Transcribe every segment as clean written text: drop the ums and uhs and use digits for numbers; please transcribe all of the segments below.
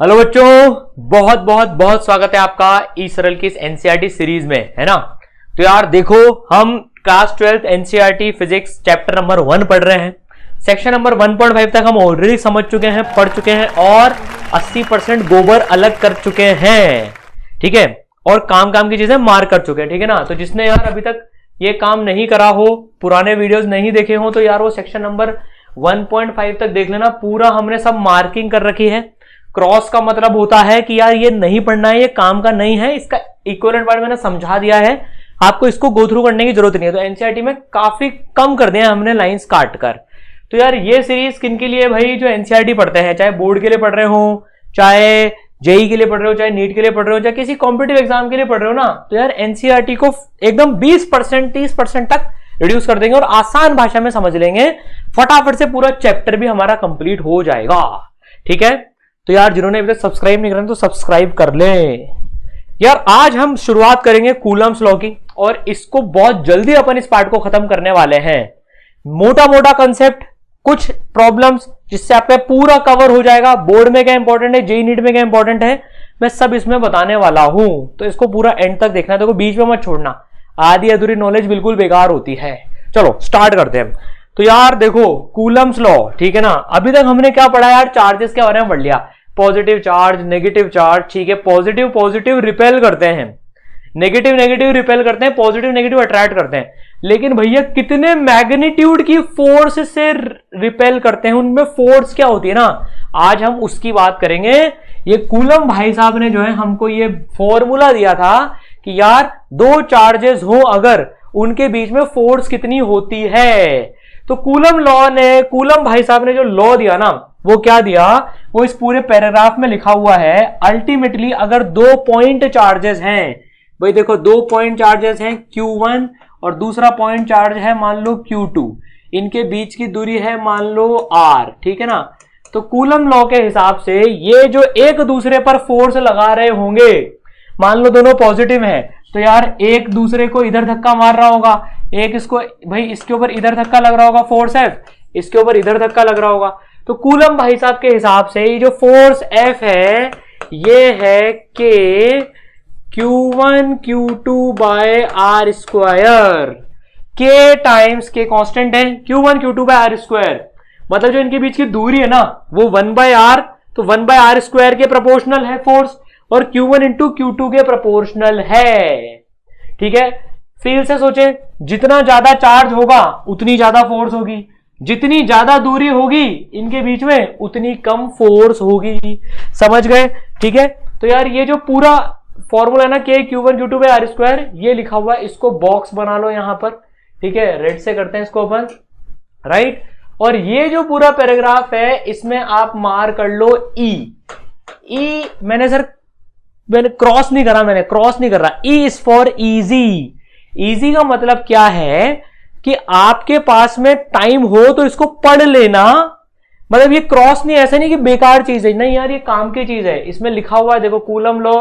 Hello बच्चों, बहुत बहुत बहुत स्वागत है आपका ई सरल की इस एनसीईआरटी सीरीज में, है ना। तो यार देखो, हम class 12 NCERT physics chapter number 1 पढ़ रहे हैं। सेक्शन नंबर 1.5 तक हम ऑलरेडी समझ चुके हैं, पढ़ चुके हैं और 80% गोबर अलग कर चुके हैं, ठीक है। और काम की चीजें मार्क कर चुके हैं, ठीक है ना। तो जिसने यार अभी तक ये काम नहीं करा हो, पुराने वीडियोस नहीं देखे हो, तो यार वो सेक्शन नंबर 1.5 तक देख लेना। पूरा हमने सब मार्किंग कर रखी है। क्रॉस का मतलब होता है कि यार ये नहीं पढ़ना है, ये काम का नहीं है, इसका इक्विवेलेंट पार्ट मैंने समझा दिया है, आपको इसको गो थ्रू करने की जरूरत नहीं है। तो एनसीईआरटी में काफी कम कर दिया हमने लाइंस काट कर। तो यार ये सीरीज किन के लिए भाई, जो एनसीईआरटी पढ़ते हैं, चाहे बोर्ड के लिए पढ़ रहे हो, चाहे जेई के लिए पढ़ रहे हो, चाहे नीट के लिए पढ़ रहे हो, चाहे किसी कॉम्पिटिटिव एग्जाम के लिए पढ़ रहे हो ना, तो यार एनसीईआरटी को एकदम 20% 30% तक रिड्यूस कर देंगे और आसान भाषा में समझ लेंगे। फटाफट से पूरा चैप्टर भी हमारा कंप्लीट हो जाएगा, ठीक है। तो यार जिन्होंने अभी तक सब्सक्राइब नहीं करा तो सब्सक्राइब कर लें। यार आज हम शुरुआत करेंगे कूलम्स लॉ की, और इसको बहुत जल्दी अपन इस पार्ट को खत्म करने वाले हैं। मोटा मोटा कंसेप्ट, कुछ प्रॉब्लम्स जिससे आपका पूरा कवर हो जाएगा। बोर्ड में क्या इंपॉर्टेंट है, जेई नीट में क्या इंपॉर्टेंट है, मैं सब इसमें बताने वाला हूं। तो इसको पूरा एंड तक देखना है, देखो बीच में मत छोड़ना, आधी अधूरी नॉलेज बिल्कुल बेकार होती है। चलो स्टार्ट करते हैं। तो यार देखो कूलम्स लॉ, ठीक है ना। अभी तक हमने क्या पढ़ा यार, चार्जेस के बारे में पढ़ लिया। पॉजिटिव चार्ज, नेगेटिव चार्ज, ठीक है। पॉजिटिव पॉजिटिव रिपेल करते हैं, नेगेटिव नेगेटिव रिपेल करते हैं, पॉजिटिव नेगेटिव अट्रैक्ट करते हैं। लेकिन भैया कितने मैग्नीट्यूड की फोर्स से रिपेल करते हैं, उनमें फोर्स क्या होती है ना, आज हम उसकी बात करेंगे। ये कूलम भाई साहब ने जो है हमको ये फॉर्मूला दिया था कि यार दो चार्जेस हो अगर, उनके बीच में फोर्स कितनी होती है। तो कूलम लॉ ने, कूलम भाई साहब ने जो लॉ दिया ना, वो क्या दिया, वो इस पूरे पैराग्राफ में लिखा हुआ है। अल्टीमेटली अगर दो पॉइंट चार्जेस हैं, भाई देखो दो पॉइंट चार्जेस हैं, Q1 और दूसरा पॉइंट चार्ज है मान लो Q2, इनके बीच की दूरी है मान लो R, ठीक है ना। तो कूलम लॉ के हिसाब से ये जो एक दूसरे पर फोर्स लगा रहे होंगे, मान लो दोनों पॉजिटिव हैं, तो यार एक दूसरे को इधर धक्का मार रहा होगा, एक इसको, भाई इसके ऊपर इधर धक्का लग रहा होगा फोर्स F, इसके ऊपर इधर धक्का लग रहा होगा। तो कूलम भाई साहब के हिसाब से ये जो फोर्स F है, ये है K Q1 Q2 by R square. K times K constant है, Q1 Q2 by R square, मतलब जो इनके बीच की दूरी है ना वो 1 बाय R, तो 1 बाय R स्क्वायर के प्रोपोर्शनल है फोर्स, और Q1 इंटू Q2 के प्रोपोर्शनल है, ठीक है। फील से सोचे, जितना ज्यादा चार्ज होगा उतनी ज्यादा फोर्स होगी, जितनी ज्यादा दूरी होगी इनके बीच में उतनी कम फोर्स होगी, समझ गए, ठीक है। तो यार ये जो पूरा फॉर्मूला है ना, K Q1 Q2 by R square, ये लिखा हुआ है, इसको बॉक्स बना लो यहां पर, ठीक है। रेड से करते हैं इसको अपन, राइट। और ये जो पूरा पैराग्राफ है इसमें आप मार कर लो E। मैंने क्रॉस नहीं करा, मैंने क्रॉस नहीं कर रहा। E is for easy. Easy का मतलब क्या है कि आपके पास में टाइम हो तो इसको पढ़ लेना, मतलब ये क्रॉस नहीं, ऐसा नहीं कि बेकार चीज है, नहीं यार ये काम की चीज है। इसमें लिखा हुआ है देखो, coulomb law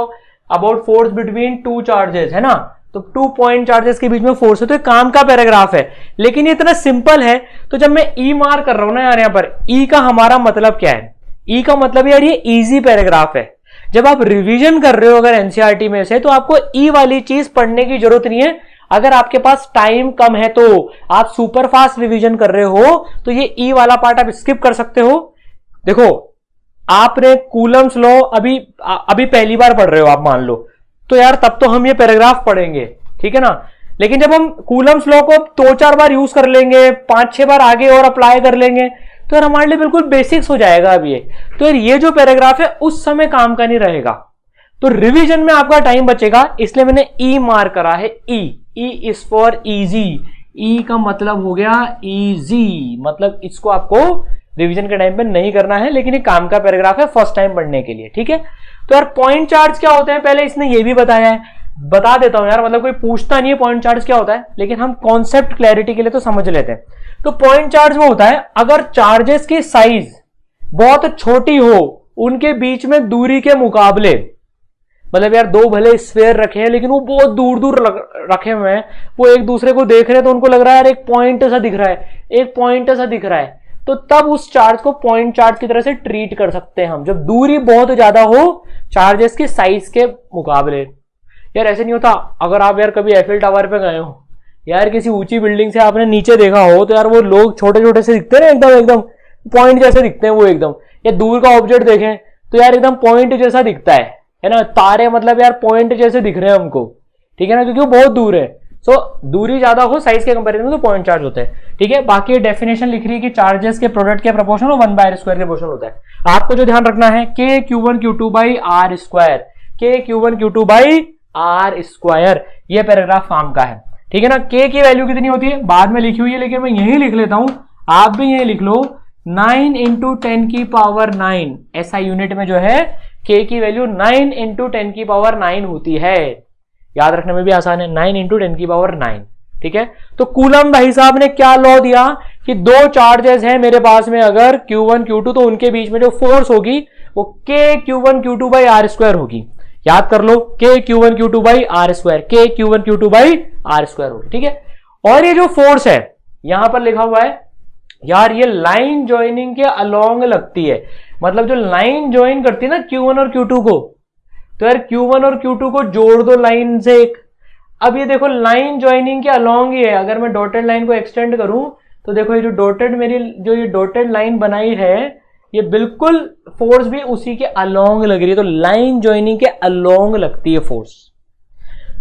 about force between two charges, है ना। तो 2 पॉइंट चार्जेस के बीच में फोर्स है, तो ये काम का पैराग्राफ है। लेकिन ये इतना सिंपल है, तो जब मैं ई मार कर रहा हूं ना यार, यहां पर ई का हमारा मतलब क्या है, ई का मतलब यार ये इजी पैराग्राफ है। जब आप रिवीजन कर रहे हो अगर एनसीईआरटी में से, तो आपको ई वाली चीज पढ़ने की जरूरत नहीं है। अगर आपके पास टाइम कम है, तो आप सुपर फास्ट रिवीजन कर रहे हो, तो ये ई वाला पार्ट आप स्किप कर सकते हो। देखो आपने कूलम्स लॉ अभी पहली बार पढ़ रहे हो आप, मान लो, तो यार तब तो हम ये पैराग्राफ पढ़ेंगे, ठीक है ना। लेकिन जब हम कूलम्स लॉ को 2-4 बार यूज कर लेंगे, 5-6 बार आगे और अप्लाई कर लेंगे, तो यार हमारे लिए बिल्कुल बेसिक्स हो जाएगा अब ये। तो यार ये जो पैराग्राफ है उस समय काम का नहीं रहेगा, तो रिवीजन में आपका टाइम बचेगा, इसलिए मैंने ई मार करा है। E is for easy. E का मतलब हो गया इजी, मतलब इसको आपको रिवीजन के टाइम पे नहीं करना है, लेकिन ये काम का पैराग्राफ है फर्स्ट टाइम पढ़ने के लिए, ठीक है। तो यार पॉइंट चार्ज क्या होते हैं, पहले इसने ये भी बताया है, बता देता हूं यार, मतलब कोई पूछता नहीं है पॉइंट चार्ज क्या होता है, लेकिन हम कॉन्सेप्ट क्लैरिटी के लिए तो समझ लेते हैं। तो पॉइंट चार्ज वो होता है अगर चार्जेस की साइज बहुत छोटी हो उनके बीच में दूरी के मुकाबले, मतलब यार दो भले स्फेयर रखे हैं लेकिन वो बहुत दूर दूर रखे हुए हैं, वो एक दूसरे को देख रहे हैं तो उनको लग रहा है यार एक पॉइंट सा दिख रहा है, एक पॉइंट सा दिख रहा है, तो तब उस चार्ज को पॉइंट चार्ज की तरह से ट्रीट कर सकते हैं हम, जब दूरी बहुत ज्यादा हो चार्जेस के साइज के मुकाबले। यार ऐसे नहीं होता, अगर आप यार कभी एफिल टावर पे गए हो यार, किसी ऊंची बिल्डिंग से आपने नीचे देखा हो, तो यार वो लोग छोटे छोटे से दिखते हैं ना, एकदम पॉइंट जैसे दिखते हैं वो एकदम। या दूर का ऑब्जेक्ट देखें तो यार एकदम पॉइंट जैसा दिखता है ना। तारे मतलब यार पॉइंट जैसे दिख रहे हैं हमको, ठीक है ना, क्योंकि वो बहुत दूर है। सो दूरी ज्यादा हो साइज के कंपैरिजन में तो पॉइंट चार्ज होता है, ठीक है। बाकी डेफिनेशन लिख रही है कि चार्जेस के प्रोडक्ट के प्रोपोर्शन और 1/r² के प्रोपोर्शन होता है। आपको जो ध्यान रखना है k q1 q2 by r², k q1 q2 by r², ये पैराग्राफ काम का है, ठीक है ना। k की वैल्यू कितनी होती है बाद में लिखी हुई है, लेकिन मैं यही लिख लेता हूं, आप भी यही लिख लो, 9 × 10⁹ ऐसा यूनिट में जो है k की वैल्यू 9 × 10⁹ होती है। याद रखने में भी आसान है, 9 × 10⁹, ठीक है। तो कूलम भाई साहब ने क्या लॉ दिया कि दो चार्जेस हैं मेरे पास में, अगर Q1 Q2, तो उनके बीच में जो फोर्स होगी वो k Q1 Q2 by r² होगी। याद कर लो, k Q1 Q2 by r², k Q1 Q2 by r² होगी, ठीक है। और ये जो फोर्स है यहां पर लिखा हुआ है यार, ये लाइन ज्वाइनिंग के अलोंग लगती है, मतलब जो लाइन ज्वाइन करती है ना Q1 और Q2 को, तो यार Q1 और Q2 को जोड़ दो लाइन से एक। अब ये देखो लाइन ज्वाइनिंग के अलोंग ही है, अगर मैं डॉटेड लाइन को एक्सटेंड करूं तो देखो ये जो डॉटेड मेरी जो ये डॉटेड लाइन बनाई है, ये बिल्कुल फोर्स भी उसी के अलोंग लग रही है। तो लाइन ज्वाइनिंग के अलोंग लगती है फोर्स।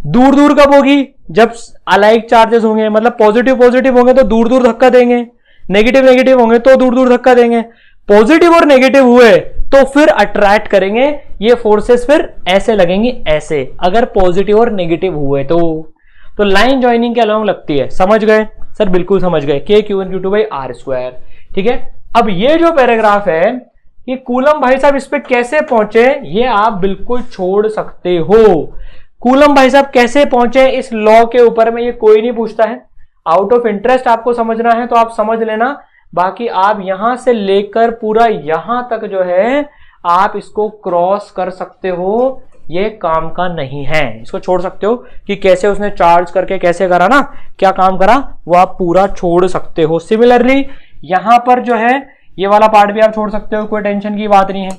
दूर दूर कब होगी? जब अलाइक चार्जेस होंगे, मतलब पॉजिटिव पॉजिटिव होंगे तो दूर दूर धक्का देंगे, नेगेटिव नेगेटिव होंगे तो दूर दूर धक्का देंगे। पॉजिटिव और नेगेटिव हुए तो फिर अट्रैक्ट करेंगे, ये फोर्सेस फिर ऐसे लगेंगी ऐसे, अगर पॉजिटिव और नेगेटिव हुए तो लाइन ज्वाइनिंग के अलोंग लगती है। समझ गए सर? बिल्कुल समझ गए, k Q1 Q2 by r², ठीक है। अब ये जो पैराग्राफ है, ये कूलम भाई साहब इस पे कैसे पहुंचे ये आप बिल्कुल छोड़ सकते हो। कूलम भाई साहब कैसे पहुंचे इस लॉ के ऊपर में, ये कोई नहीं पूछता है। आउट ऑफ इंटरेस्ट आपको समझना है तो आप समझ लेना, बाकी आप यहां से लेकर पूरा यहां तक जो है आप इसको क्रॉस कर सकते हो, ये काम का नहीं है। इसको छोड़ सकते हो कि कैसे उसने चार्ज करके कैसे करा ना, क्या काम करा, वो आप पूरा छोड़ सकते हो। सिमिलरली यहां पर जो है ये वाला पार्ट भी आप छोड़ सकते हो, कोई टेंशन की बात नहीं है।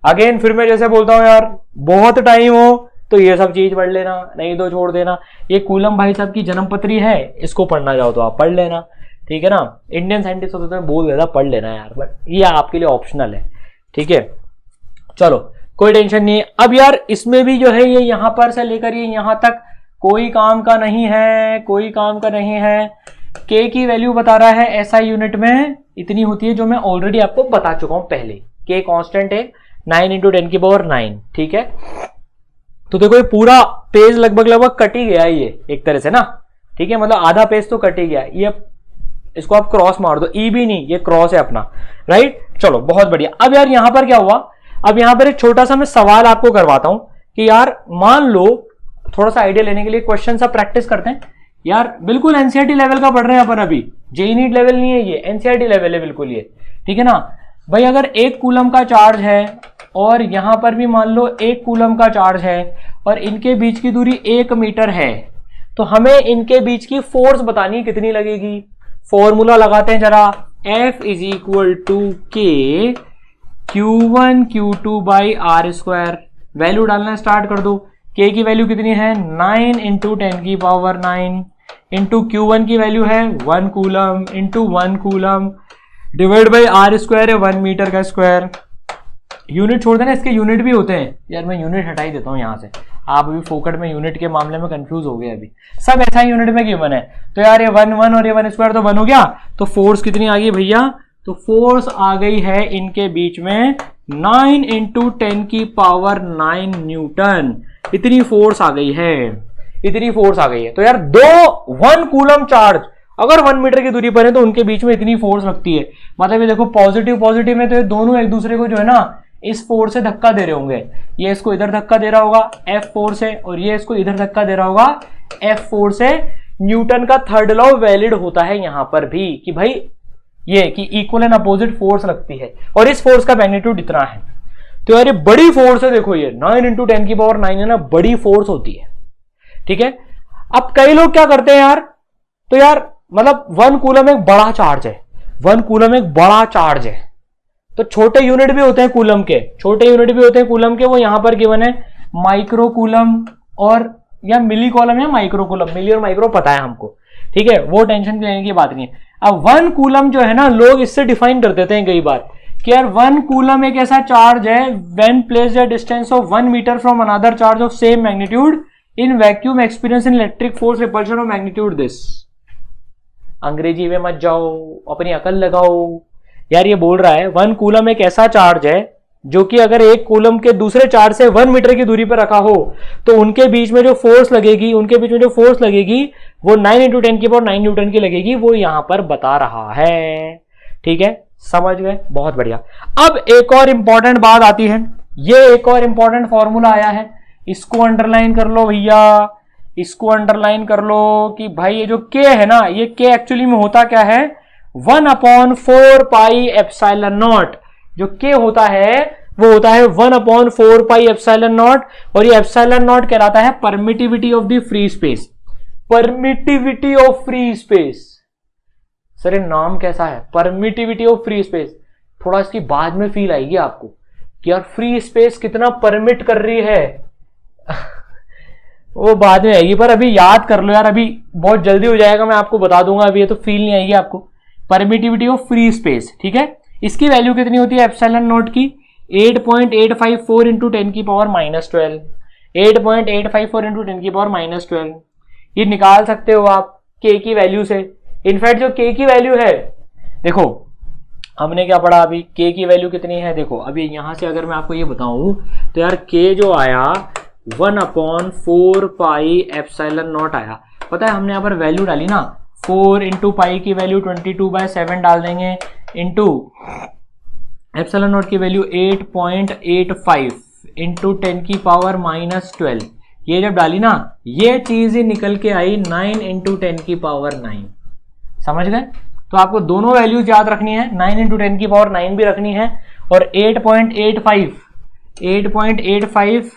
अगेन फिर मैं जैसे बोलता हूं यार, बहुत टाइम हो तो ये सब चीज पढ़ लेना, नहीं तो छोड़ देना। ये कूलम भाई साहब की जन्मपत्री है, इसको पढ़ना चाहो तो आप पढ़ लेना, ठीक है ना। इंडियन साइंटिस्ट होते तो मैं बोल देता पढ़ लेना यार, बट ये आपके लिए ऑप्शनल है, ठीक है। चलो कोई टेंशन नहीं है। अब यार इसमें भी जो है ये यहां पर से लेकर ये यहां तक कोई काम का नहीं है, कोई काम का नहीं है। k की वैल्यू बता रहा है SI यूनिट में इतनी होती है, जो मैं ऑलरेडी आपको बता चुका हूं पहले। k कांस्टेंट है 9 × 10⁹, ठीक है। तो देखो ये पूरा पेज लगभग कट ही गया है ये एक तरह से ना, ठीक है, मतलब आधा पेज तो कट ही गया। ये इसको आप क्रॉस मार दो, ई भी नहीं, ये क्रॉस है अपना, राइट। चलो बहुत बढ़िया। अब यार यहां पर क्या हुआ, अब यहां पर एक छोटा सा मैं सवाल आपको करवाता हूं कि यार मान लो, थोड़ा सा आइडिया लेने के लिए क्वेश्चन सा प्रैक्टिस करते हैं यार। बिल्कुल एनसीईआरटी लेवल का पढ़ रहे हैं अपन अभी, जेईई नीट लेवल नहीं है ये, एनसीईआरटी लेवल है बिल्कुल ये, ठीक है ना भाई। अगर 1 कूलम का चार्ज है और यहां पर भी मान लो 1 कूलम का चार्ज है और इनके बीच की दूरी 1 मीटर है, तो हमें इनके बीच की फोर्स बतानी कितनी लगेगी। फॉर्मूला लगाते हैं जरा, F = K Q1 Q2 by r²। Value डालना स्टार्ट कर दो। K की वैल्यू कितनी है 9 × 10⁹ इंटू Q1 की वैल्यू है 1 coulomb into 1 coulomb divide by r² है 1 मीटर का स्क्वायर। यूनिट छोड़ देना, इसके यूनिट भी होते हैं यार, मैं यूनिट हटा ही देता हूं यहां से। आप अभी फोकट में यूनिट के मामले में कंफ्यूज हो गए, अभी सब ऐसा ही यूनिट में गिवन है। तो यार ये 1 1 और ये 1² तो 1 हो गया, तो फोर्स कितनी आ गई भैया, तो फोर्स आ गई है इनके बीच में 9 × 10⁹ न्यूटन। इतनी फोर्स आ गई है, इतनी फोर्स आ गई है। तो यार 1 कूलम चार्ज अगर 1 मीटर की दूरी पर है तो उनके बीच में इतनी फोर्स लगती है। मतलब ये देखो पॉजिटिव पॉजिटिव में तो ये दोनों एक दूसरे को जो है ना इस फोर्स से धक्का दे रहे होंगे। ये इसको इधर धक्का दे रहा होगा F फोर्स से, और ये इसको इधर धक्का दे रहा होगा F फोर्स से। न्यूटन का थर्ड लॉ वैलिड होता है यहां पर भी कि भाई ये कि इक्वल एंड अपोजिट फोर्स लगती है, और इस फोर्स का मैग्नीट्यूड इतना है। तो यार ये बड़ी फोर्स है, देखो ये 9 × 10⁹ है ना, बड़ी फोर्स होती है, ठीक है। अब कई लोग क्या करते हैं यार, तो यार मतलब 1 कूलम एक बड़ा चार्ज है, 1 कूलम एक बड़ा चार्ज है। तो छोटे यूनिट भी होते हैं कूलम के, छोटे यूनिट भी होते हैं कूलम के, वो यहां पर गिवन है माइक्रो कूलम और या मिली कॉलम या माइक्रो कूलम, मिली और माइक्रो पता है हमको, ठीक है, वो टेंशन लेने की बात नहीं है। अब 1 कूलम जो है ना, लोग इससे डिफाइन कर देते हैं कई बार कि यार 1 कूलम एक ऐसा चार्ज है when placed at distance of 1 metre from another charge of same magnitude in vacuum experience in electric force repulsion of magnitude this. अंग्रेजी में मत जाओ, अपनी अकल लगाओ यार। ये बोल रहा है 1 कूलम एक ऐसा चार्ज है जो कि अगर एक कूलम के दूसरे चार्ज से 1 मीटर की दूरी पर रखा हो तो उनके बीच में जो फोर्स लगेगी, वो 9 × 10⁹ न्यूटन की लगेगी, वो यहां पर बता रहा है। ठीक है, समझ गए, बहुत बढ़िया। अब एक और इंपॉर्टेंट बात आती है, ये एक और इंपॉर्टेंट फॉर्मूला आया है, इसको अंडरलाइन कर लो भैया, इसको अंडरलाइन कर लो कि भाई ये जो k है ना, ये k एक्चुअली में होता क्या है, 1/4 पाई एप्सिलॉन नॉट। जो k होता है वो होता है 1/4 पाई एप्सिलॉन नॉट, और ये एप्सिलॉन नॉट कहलाता है permittivity of the free space. Permittivity of free space, sir ये नाम कैसा है, परमिटिविटी ऑफ फ्री स्पेस। थोड़ा इसकी बाद में फील आएगी आपको कि यार फ्री स्पेस कितना परमिट कर रही है वो बाद में आएगी, पर अभी याद कर लो यार, अभी बहुत जल्दी हो जाएगा, मैं आपको बता दूंगा, अभी ये तो फील नहीं आएगी आपको। परमिटिविटी ऑफ फ्री स्पेस, ठीक है, इसकी वैल्यू कितनी होती है एप्सिलॉन नॉट की, 8.854 × 10⁻12, 8.854 × 10⁻12। ये निकाल सकते हो आप k की वैल्यू से। इनफैक्ट जो k की वैल्यू है, देखो हमने क्या पढ़ा अभी, k की वैल्यू कितनी है, देखो अभी यहां से अगर मैं आपको ये बताऊं तो यार k जो आया 1/4 पाई एप्सिलॉन नॉट आया। पता है हमने यहाँ पर वैल्यू डाली ना, 4 × पाई की वैल्यू 22/7 डाल देंगे, इंटू एप्सिलॉन नॉट की वैल्यू 8.85 × 10⁻12। ये जब डाली ना, ये चीज ही निकल के आई 9 × 10⁹। समझ गए? तो आपको दोनों वैल्यूज याद रखनी है, 9 × 10⁻9 भी रखनी है, और 8.85 ×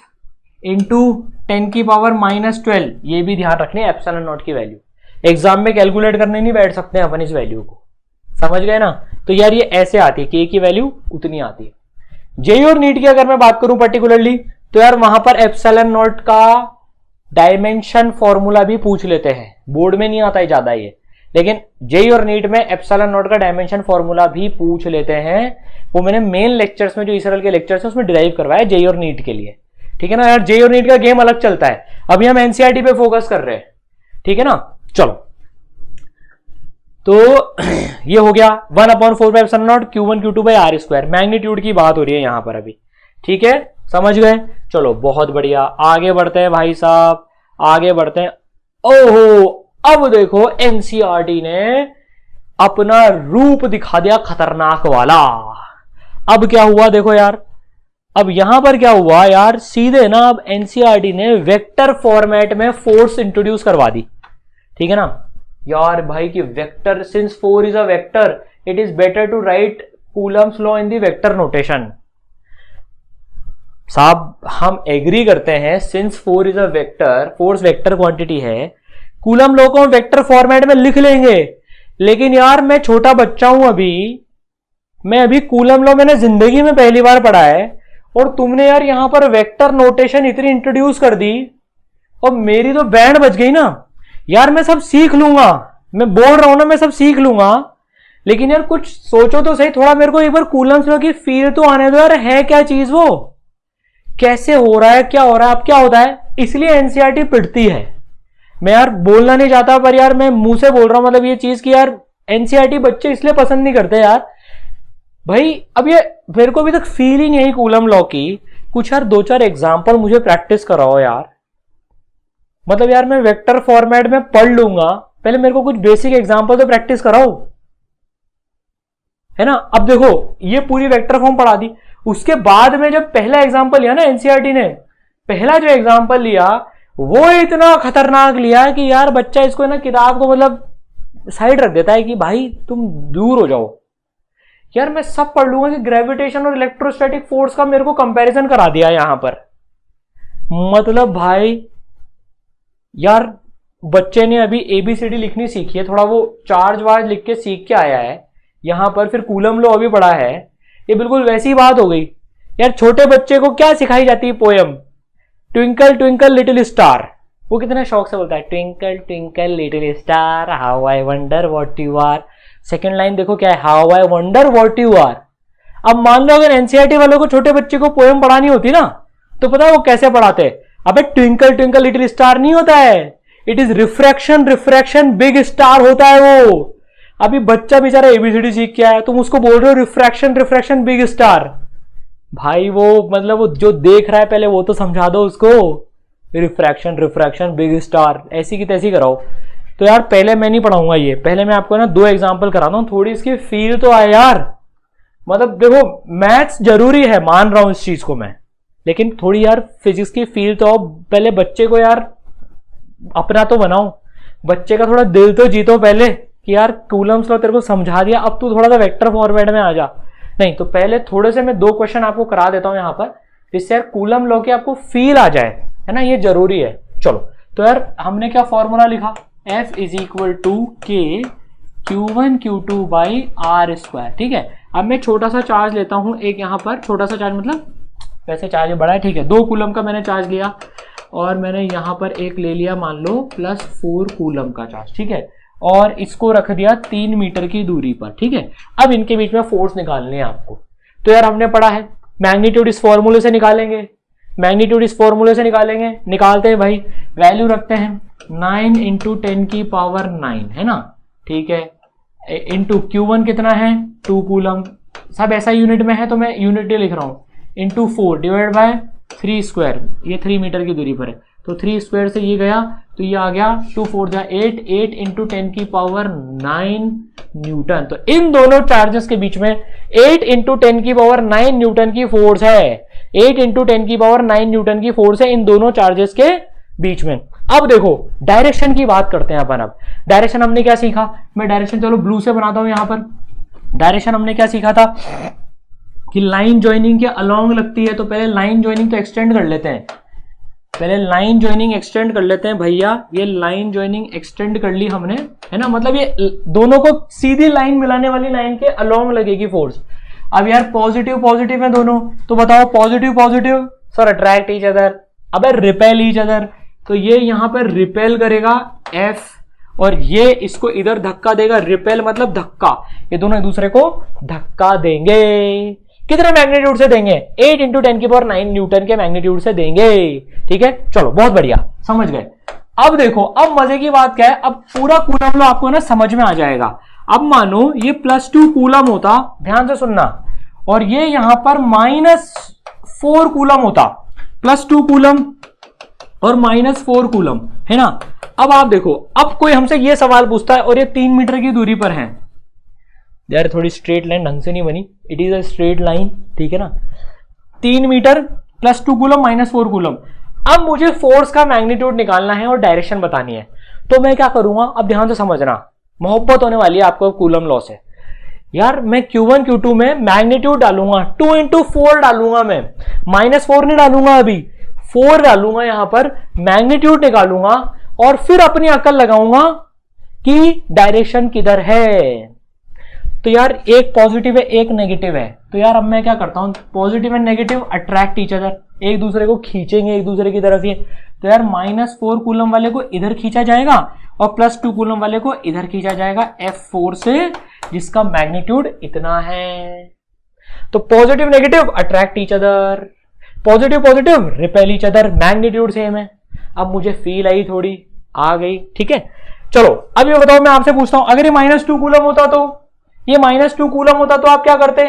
10⁻12 ये भी ध्यान रखनी है एप्सिलॉन नॉट की वैल्यू। एग्जाम में कैलकुलेट करने नहीं बैठ सकते हैं अपन इस वैल्यू को, समझ गए ना? तो यार ये ऐसे आती है, k की वैल्यू उतनी आती है। जेई और नीट की अगर मैं बात करूं पर्टिकुलरली, तो यार वहां पर एप्सिलॉन नॉट का डायमेंशन फॉर्मूला भी पूछ लेते हैं, बोर्ड में नहीं आता है ज्यादा ये, लेकिन जेई और नीट में एप्सिलॉन नॉट का डायमेंशन फॉर्मूला भी पूछ लेते हैं। वो मैंने मेन लेक्चर्स में, जो इसरल के लेक्चर्स हैं उसमें डिराइव करवाया जेई और नीट के लिए, ठीक है ना यार। जेई और नीट का गेम अलग चलता है, अभी हम एनसीईआरटी पे फोकस कर रहे हैं, ठीक है ना। चलो, तो ये हो गया 1/4 pi epsilon not Q1 Q2/r², magnitude की बात हो रही है यहां पर अभी, ठीक है, समझ गए। चलो बहुत बढ़िया, आगे बढ़ते हैं भाई साहब, आगे बढ़ते हैं। ओहो, अब देखो एनसीईआरटी ने अपना रूप दिखा दिया खतरनाक वाला। अब क्या हुआ देखो यार, अब यहां पर क्या हुआ यार, सीधे ना अब एनसीईआरटी ने वेक्टर फॉर्मेट में फोर्स इंट्रोड्यूस करवा दी, ठीक है ना यार भाई, कि vector, since 4 is a vector it is better to write Coulomb's law in the vector notation. साहब हम एग्री करते हैं, since 4 is a vector, force vector quantity है, कूलम लॉ को हम वेक्टर फॉर्मेट में लिख लेंगे, लेकिन यार मैं छोटा बच्चा हूं अभी, मैं अभी कूलम लॉ मैंने जिंदगी में पहली बार पढ़ा है, और तुमने यार यहां पर वेक्टर नोटेशन इतनी इंट्रोड्यूस कर दी, और मेरी तो बैंड बज गई ना यार। मैं सब सीख लूंगा, मैं बोल रहा हूं ना, मैं सब सीख लूंगा, लेकिन यार कुछ सोचो तो सही, थोड़ा मेरे को एक बार कूलम्स लॉ की फील तो आने दो यार, है क्या चीज वो, कैसे हो रहा है, क्या हो रहा है, अब क्या होता है। इसलिए एनसीईआरटी पिटती है, मैं यार बोलना नहीं चाहता, पर यार मैं मुंह से बोल रहा हूं, मतलब ये चीज की यार एनसीईआरटी बच्चे इसलिए पसंद नहीं करते यार भाई। अब ये मेरे को अभी तक फील ही नहीं है कूलम लॉ की, कुछ यार 2-4 एग्जाम्पल मुझे प्रैक्टिस कराओ यार। मतलब यार मैं वेक्टर फॉर्मेट में पढ़ लूंगा, पहले मेरे को कुछ बेसिक एग्जांपल तो प्रैक्टिस कराओ, है ना। अब देखो ये पूरी वेक्टर फॉर्म पढ़ा दी, उसके बाद में जब पहला एग्जांपल लिया ना एनसीईआरटी ने, पहला जो एग्जांपल लिया वो इतना खतरनाक लिया कि यार बच्चा इसको ना किताब को मतलब साइड रख देता है कि भाई तुम दूर हो जाओ। यार मैं सब पढ़ लूंगा कि ग्रेविटेशन और इलेक्ट्रोस्टैटिक फोर्स का मेरे को कंपैरिजन करा दिया यहां पर। मतलब भाई यार बच्चे ने अभी ABCD लिखनी सीखी है, थोड़ा वो चार्ज वार्ज लिख के सीख के आया है, यहाँ पर फिर कूलम लॉ अभी पढ़ा है, ये बिल्कुल वैसी बात हो गई यार। छोटे बच्चे को क्या सिखाई जाती है poem, twinkle twinkle little star, वो कितना शौक से बोलता है twinkle twinkle little star how I wonder what you are. Second line देखो क्या है, how I wonder what you are. अब मान लो अगर एनसीईआरटी वालों को छोटे बच्चे को पोयम पढ़ानी होती ना, तो पता है वो कैसे पढ़ाते, अबे ट्विंकल ट्विंकल लिटिल स्टार नहीं होता है, it is refraction refraction big star होता है वो। अभी बच्चा बेचारा एबीसीडी सीख के आया, तुम उसको बोल रहे हो रिफ्रैक्शन रिफ्रैक्शन बिग स्टार। भाई वो मतलब वो जो देख रहा है पहले वो तो समझा दो उसको, रिफ्रैक्शन रिफ्रैक्शन बिग स्टार ऐसी की तैसी कराओ। तो यार पहले मैं नहीं पढ़ाऊंगा ये, पहले मैं आपको ना 2 एग्जाम्पल कराता हूं, थोड़ी इसकी फील तो आए यार। मतलब देखो मैथ्स जरूरी है, मान रहा हूं इस चीज को मैं, लेकिन थोड़ी यार फिजिक्स की फील तो आओ। पहले बच्चे को यार अपना तो बनाओ, बच्चे का थोड़ा दिल तो जीतो पहले कि यार कूलम्स लॉ तेरे को समझा दिया, अब तू थोड़ा सा वेक्टर फॉर्मेट में आ जा। नहीं तो पहले थोड़े से मैं 2 क्वेश्चन आपको करा देता हूं यहां पर, जिससे यार कूलम लॉ की आपको फील आ जाए, है ना, ये जरूरी है। चलो तो यार हमने क्या फॉर्मूला लिखा, F इज इक्वल टू के Q1 Q2 by are square. ठीक है, अब मैं छोटा सा चार्ज लेता हूं एक यहां पर, छोटा सा चार्ज मतलब वैसे चार्ज बड़ा है, ठीक है, 2 कूलम का मैंने चार्ज लिया, और मैंने यहां पर एक ले लिया मान लो +4 कूलम का चार्ज। ठीक है, और इसको रख दिया 3 मीटर की दूरी पर। ठीक है, अब इनके बीच में फोर्स निकालने हैं आपको। तो यार हमने पढ़ा है मैग्नीट्यूड इस फॉर्मूले से निकालेंगे, मैग्नीट्यूड इस फॉर्मूले से निकालेंगे, निकालते हैं भाई, वैल्यू रखते हैं 9 × 10 की पावर 9, है ना, ठीक है, इंटू Q1 कितना है 2 कूलम, सब ऐसा यूनिट में है तो मैं यूनिट लिख रहा हूँ, इंटू 4 डिवाइड बाय 3 स्क्वायर, ये 3 मीटर की दूरी पर है, तो 3 स्क्वायर से ये गया तो ये आ गया 2 4 8, 8 × 10 की पावर 9 न्यूटन। तो इन दोनों चार्जेस के बीच में 8 × 10 की पावर 9 न्यूटन की फोर्स है, 8 × 10 की पावर 9 न्यूटन की फोर्स है इन दोनों चार्जेस के बीच में। अब देखो डायरेक्शन की बात करते हैं अपन। अब डायरेक्शन हमने क्या सीखा, मैं डायरेक्शन चलो ब्लू से बनाता हूं यहां पर। डायरेक्शन हमने क्या सीखा था कि लाइन ज्वाइनिंग के अलोंग लगती है, तो पहले लाइन ज्वाइनिंग तो एक्सटेंड कर लेते हैं, पहले लाइन ज्वाइनिंग एक्सटेंड कर लेते हैं भैया। ये लाइन ज्वाइनिंग एक्सटेंड कर ली हमने, है ना, मतलब ये दोनों को सीधी लाइन मिलाने वाली लाइन के अलोंग लगेगी फोर्स। अब यार पॉजिटिव पॉजिटिव है दोनों, तो बताओ positive positive sir attract each other, अबे रिपेल ईच अदर, तो ये यहां पर रिपेल करेगा F, और ये इसको इधर धक्का देगा, रिपेल मतलब धक्का, ये दोनों एक दूसरे को धक्का देंगे। कितने मैग्नीट्यूड से देंगे, 8 × 10 की पावर 9 न्यूटन के मैग्नीट्यूड से देंगे। ठीक है, चलो बहुत बढ़िया, समझ गए। अब देखो, अब मजे की बात क्या है, अब पूरा कूलम लॉ आपको ना समझ में आ जाएगा। अब मानो ये +2 कूलम होता, ध्यान से सुनना, और ये यहां पर -4 कूलम होता, +2 कूलम और -4 कूलम, है ना। अब आप देखो, अब कोई हमसे ये सवाल पूछता है और ये 3 मीटर की दूरी पर है, यार थोड़ी स्ट्रेट लाइन ढंग से नहीं बनी, it is a straight line, ठीक है ना, 3 मीटर +2 कूलम -4 कूलम। अब मुझे फोर्स का मैग्नीट्यूड निकालना है और डायरेक्शन बतानी है, तो मैं क्या करूंगा, अब ध्यान से समझना, मोहब्बत होने वाली है आपको कूलम लॉ से। यार मैं Q1 Q2 में मैग्नीट्यूड डालूंगा, 2 × 4 डालूंगा, मैं -4 नहीं डालूंगा, अभी 4 डालूंगा यहां पर, मैग्नीट्यूड निकालूंगा और फिर अपनी अकल लगाऊंगा कि डायरेक्शन किधर है। तो यार एक पॉजिटिव है एक नेगेटिव है, तो यार अब मैं क्या करता हूं, positive and negative attract each other, एक दूसरे को खींचेंगे एक दूसरे की तरफ ही। तो यार -4 कूलम वाले को इधर खींचा जाएगा और +2 कूलम वाले को इधर खींचा जाएगा F4 से, जिसका मैग्नीट्यूड इतना है। तो positive negative attract each other, positive positive repel each other, magnitude same है। अब मुझे फील आई, थोड़ी आ गई, ठीक है। चलो अब ये बताओ, मैं आपसे पूछता हूं, अगर ये -2 कूलम होता, तो ये -2 कूलम होता तो आप क्या करते,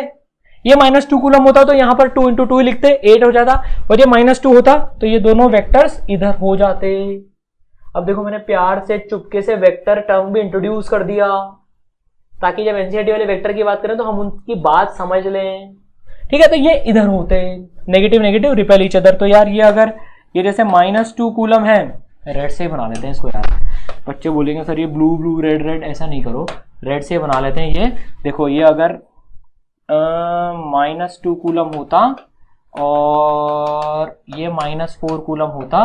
ये -2 कूलम होता तो यहां पर 2 × 2 लिखते, 8 हो जाता, और ये -2 होता तो ये दोनों वेक्टर्स इधर हो जाते। अब देखो मैंने प्यार से चुपके से वेक्टर टर्म भी इंट्रोड्यूस कर दिया, ताकि जब एनसीईआरटी वाले वेक्टर की बात करें तो हम उनकी बात समझ लें, ठीक है। तो ये इधर होते, negative negative repel each other. तो यार ये अगर ये जैसे -2 कूलम है, रेड से बना लेते हैं इसको, यार बच्चे बोलेंगे सर ये ब्लू ब्लू रेड रेड, ऐसा नहीं करो, रेड से बना लेते हैं। ये देखो, ये अगर -2 कूलम होता और ये -4 कूलम होता,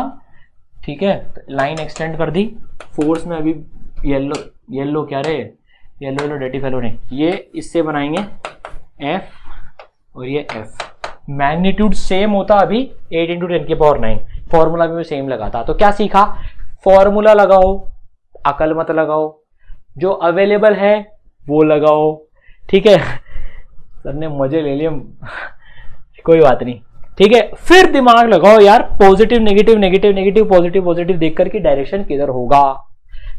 ठीक है, तो लाइन एक्सटेंड कर दी, फोर्स में अभी येलो क्या रे, येलो येलो डर्टी फेलो नहीं, ये इससे बनाएंगे एफ और ये एफ, मैग्नीट्यूड सेम होता अभी 8 × 10⁹, फॉर्मूला भी सेम लगाता। तो क्या सीखा, फॉर्मूला लगाओ, अकल मत लगाओ, जो अवेलेबल है वो लगाओ, ठीक है। सर ने मजे ले लिए, कोई बात नहीं, ठीक है। फिर दिमाग लगाओ यार, positive negative negative negative positive positive देख करके डायरेक्शन किधर होगा,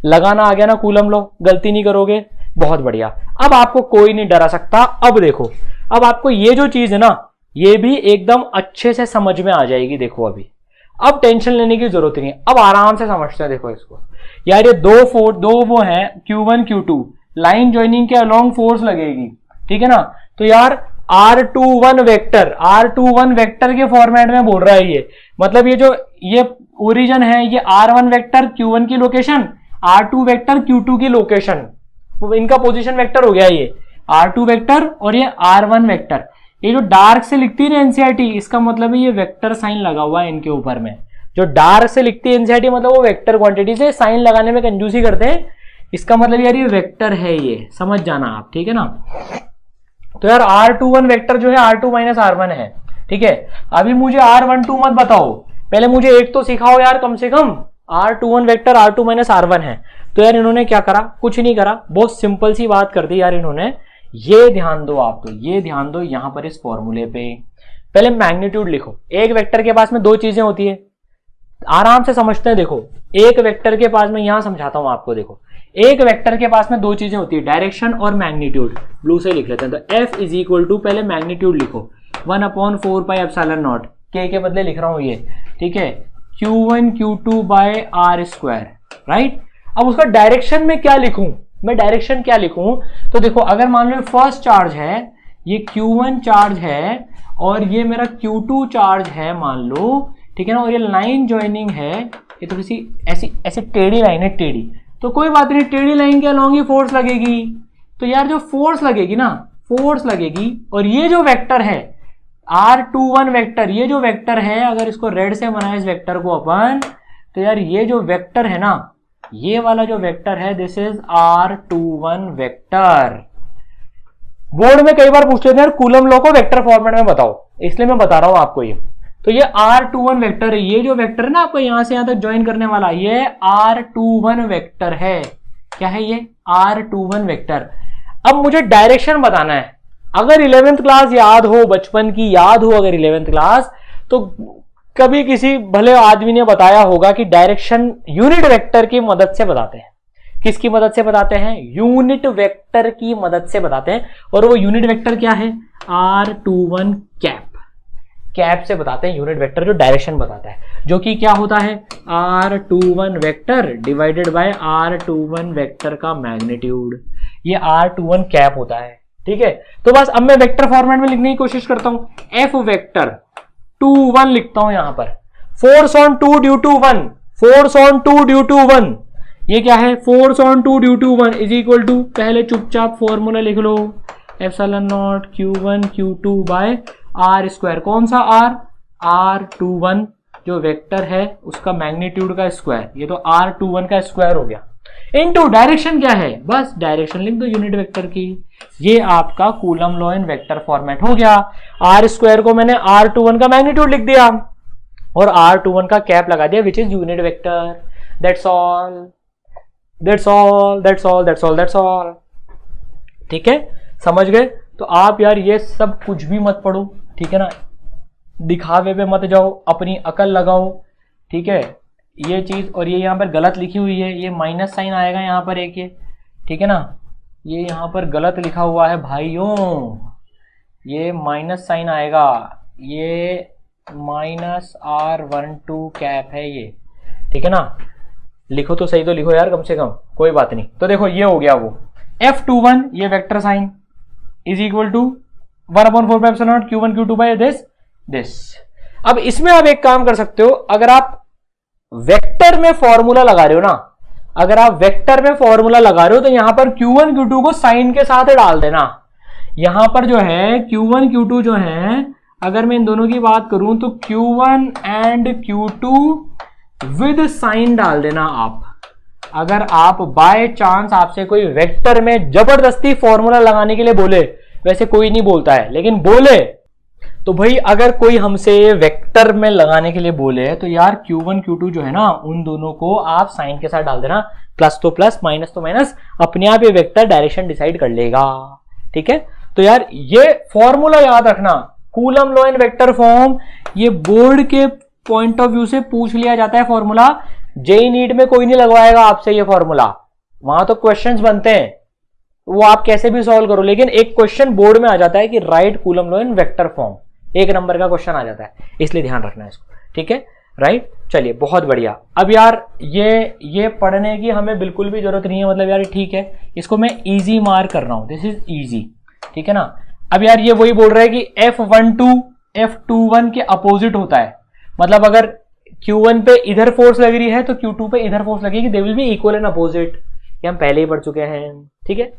लगाना आ गया ना कूलम लॉ, गलती नहीं करोगे, बहुत बढ़िया। अब आपको कोई नहीं डरा सकता। अब देखो, अब आपको ये जो चीज है ना, ये भी एकदम अच्छे से समझ में आ जाएगी। देखो अभी, अब टेंशन लेने की जरूरत नहीं है, अब आराम से समझते हैं। देखो इसको यार, ये दो वो है Q1 Q2, लाइन ज्वाइनिंग के अलोंग फोर्स लगेगी, ठीक है ना। तो यार R21 वेक्टर के फॉर्मेट में बोल रहा है ये, मतलब ये जो ये ओरिजिन है, ये R1 वेक्टर Q1 की लोकेशन, R2 वेक्टर Q2 की लोकेशन, इनका पोजीशन वेक्टर हो गया ये R2 वेक्टर और ये R1 वेक्टर। ये जो डार्क से लिखती है ना एनसीईआरटी, इसका मतलब है ये वेक्टर साइन लगा हुआ है इनके ऊपर में। जो डार्क से लिखती है एनसीईआरटी, मतलब वो वेक्टर क्वांटिटी से साइन लगाने में कंजूसी करते हैं, इसका मतलब यार ये वेक्टर है, ये समझ जाना आप, ठीक है ना। तो यार R21 वेक्टर जो है R2 - R1 है, ठीक है। अभी मुझे R12 मत बताओ, पहले मुझे एक तो सिखाओ यार, कम से कम R21 वेक्टर R2 - R1 है। तो यार इन्होंने क्या करा, कुछ नहीं करा, बहुत सिंपल सी बात कर दी यार इन्होंने। ये ध्यान दो आप, तो ये ध्यान दो यहां पर इस फॉर्मूले पे, पहले मैग्नीट्यूड लिखो। एक वेक्टर के पास में दो चीजें होती है, आराम से समझते हैं। देखो एक वेक्टर के पास में, यहां समझाता हूं आपको, देखो एक वेक्टर के पास में दो चीजें होती है, डायरेक्शन और मैग्नीट्यूड। ब्लू से लिख लेते हैं, तो F = पहले मैग्नीट्यूड लिखो 1/4πε0, के बदले लिख रहा हूं ये, ठीक है, Q1 Q2/r², राइट। अब उसका डायरेक्शन में क्या लिखूं, मैं डायरेक्शन क्या लिखूं, तो देखो अगर मान लो फर्स्ट चार्ज है, ये Q1 चार्ज है और ये मेरा Q2 चार्ज है मान लो, ठीक है ना, और ये लाइन ज्वाइनिंग है, ये थोड़ी सी ऐसी टेढ़ी लाइन है, टेढ़ी, तो कोई बात नहीं, टेढ़ी लाइन के अलॉन्ग ही फोर्स लगेगी। तो यार जो फोर्स लगेगी ना, फोर्स लगेगी, और ये जो वेक्टर है R21 वेक्टर, ये जो वेक्टर है, अगर इसको रेड से बनाए इस वेक्टर को अपन, तो यार ये जो वेक्टर है ना, ये वाला जो वेक्टर है, this is R21 vector. Board में कई बार पूछते थे यार कूलम लॉ को वेक्टर फॉर्मेट में बताओ, इसलिए मैं बता रहा हूं आपको ये। तो ये R21 वेक्टर है, ये जो वेक्टर है ना आपको यहां से यहां तक ज्वाइन करने वाला, ये R21 वेक्टर है। क्या है ये? R21 vector. अब मुझे डायरेक्शन बताना है। अगर 11th क्लास याद हो, बचपन की याद हो अगर 11th क्लास, तो कभी किसी भले आदमी ने बताया होगा कि डायरेक्शन यूनिट वेक्टर की मदद से बताते हैं। किसकी मदद से बताते हैं? यूनिट वेक्टर की मदद से बताते हैं। और वो यूनिट वेक्टर क्या है? R21 कैप, कैप से बताते हैं यूनिट वेक्टर, जो डायरेक्शन बताता है, जो कि क्या होता है? R21 vector divided by R21 vector का मैग्नीट्यूड, ये R21 कैप होता है। ठीक है, तो बस अब मैं वेक्टर फॉर्मेट में लिखने की कोशिश करता हूं। F वेक्टर 2 1 लिखता हूं यहां पर, force on 2 due to 1, force on 2 due to 1, ये क्या है? Force on 2 due to 1 is equal to, पहले चुपचाप फॉर्मूला लिख लो, ε0 Q1 Q2 बाय R²। कौन सा R? R21 जो वेक्टर है उसका मैग्नीट्यूड का स्क्वायर, ये तो R21 का स्क्वायर हो गया, इनटू डायरेक्शन क्या है? बस डायरेक्शन लिख दो यूनिट वेक्टर की। ये आपका coulomb law in vector format हो गया। R² को मैंने R21 का मैग्नीट्यूड लिख दिया और R21 का कैप लगा दिया, which is unit vector. That's all, that's all, that's all, that's all, that's all. ठीक है, समझ गए? तो आप यार ये सब कुछ भी मत पढ़ो, ठीक है ना, दिखावे पे मत जाओ, अपनी अकल लगाओ। ठीक है, ये चीज, और ये यहाँ पर गलत लिखी हुई है, ये माइनस साइन आएगा यहाँ पर एक, ये ठीक है ना, ये यहाँ पर गलत लिखा हुआ है भाइयों, ये माइनस साइन आएगा, ये -R12 कैप है ये, ठीक है ना। लिखो तो सही, तो लिखो यार कम से कम, कोई बात नहीं। तो देखो ये हो गया वो F21, ये vector sign is equal to 1/4πε0 Q1 Q2 by this. अब इसमें आप एक काम कर सकते हो, अगर आप वेक्टर में फॉर्मूला लगा रहे हो ना, अगर आप वेक्टर में फॉर्मूला लगा रहे हो तो यहां पर Q1 Q2 को साइन के साथ डाल देना। यहां पर जो है Q1 Q2 जो है, अगर मैं इन दोनों की बात करूं तो Q1 and Q2 with sign डाल देना आप। अगर आप बाय चांस आपसे कोई वेक्टर में जबरदस्ती फॉर्मूला लगाने के लिए बोले, वैसे कोई नहीं बोलता है लेकिन बोले, तो भाई अगर कोई हमसे वेक्टर में लगाने के लिए बोले तो यार Q1 Q2 जो है ना, उन दोनों को आप साइन के साथ डाल देना, प्लस तो प्लस माइनस तो माइनस, अपने आप ये वेक्टर डायरेक्शन डिसाइड कर लेगा। ठीक है, तो यार ये फॉर्मूला याद रखना, coulomb law in vector form, ये बोर्ड के पॉइंट ऑफ व्यू से पूछ लिया जाता है फॉर्मूला। जेई नीट में कोई नहीं लगवाएगा आपसे ये फॉर्मूला, वहां तो क्वेश्चंस बनते हैं, वो आप कैसे भी सॉल्व करो, लेकिन एक क्वेश्चन बोर्ड में आ जाता है कि right coulomb law in vector form, 1 number का क्वेश्चन आ जाता है, इसलिए ध्यान रखना है इसको। ठीक है, राइट, चलिए बहुत बढ़िया। अब यार ये पढ़ने की हमें बिल्कुल भी जरूरत नहीं है, मतलब यार ठीक है, इसको मैं इजी मार्क कर रहा हूं, दिस इज इजी। ठीक है ना, अब यार ये वही बोल रहा है कि F12 F21 के अपोजिट होता है, मतलब अगर Q1 पे इधर फोर्स लग रही है तो Q2 पे इधर फोर्स लगेगी, they will be equal and opposite, ये हम पहले ही पढ़ चुके हैं। ठीक है,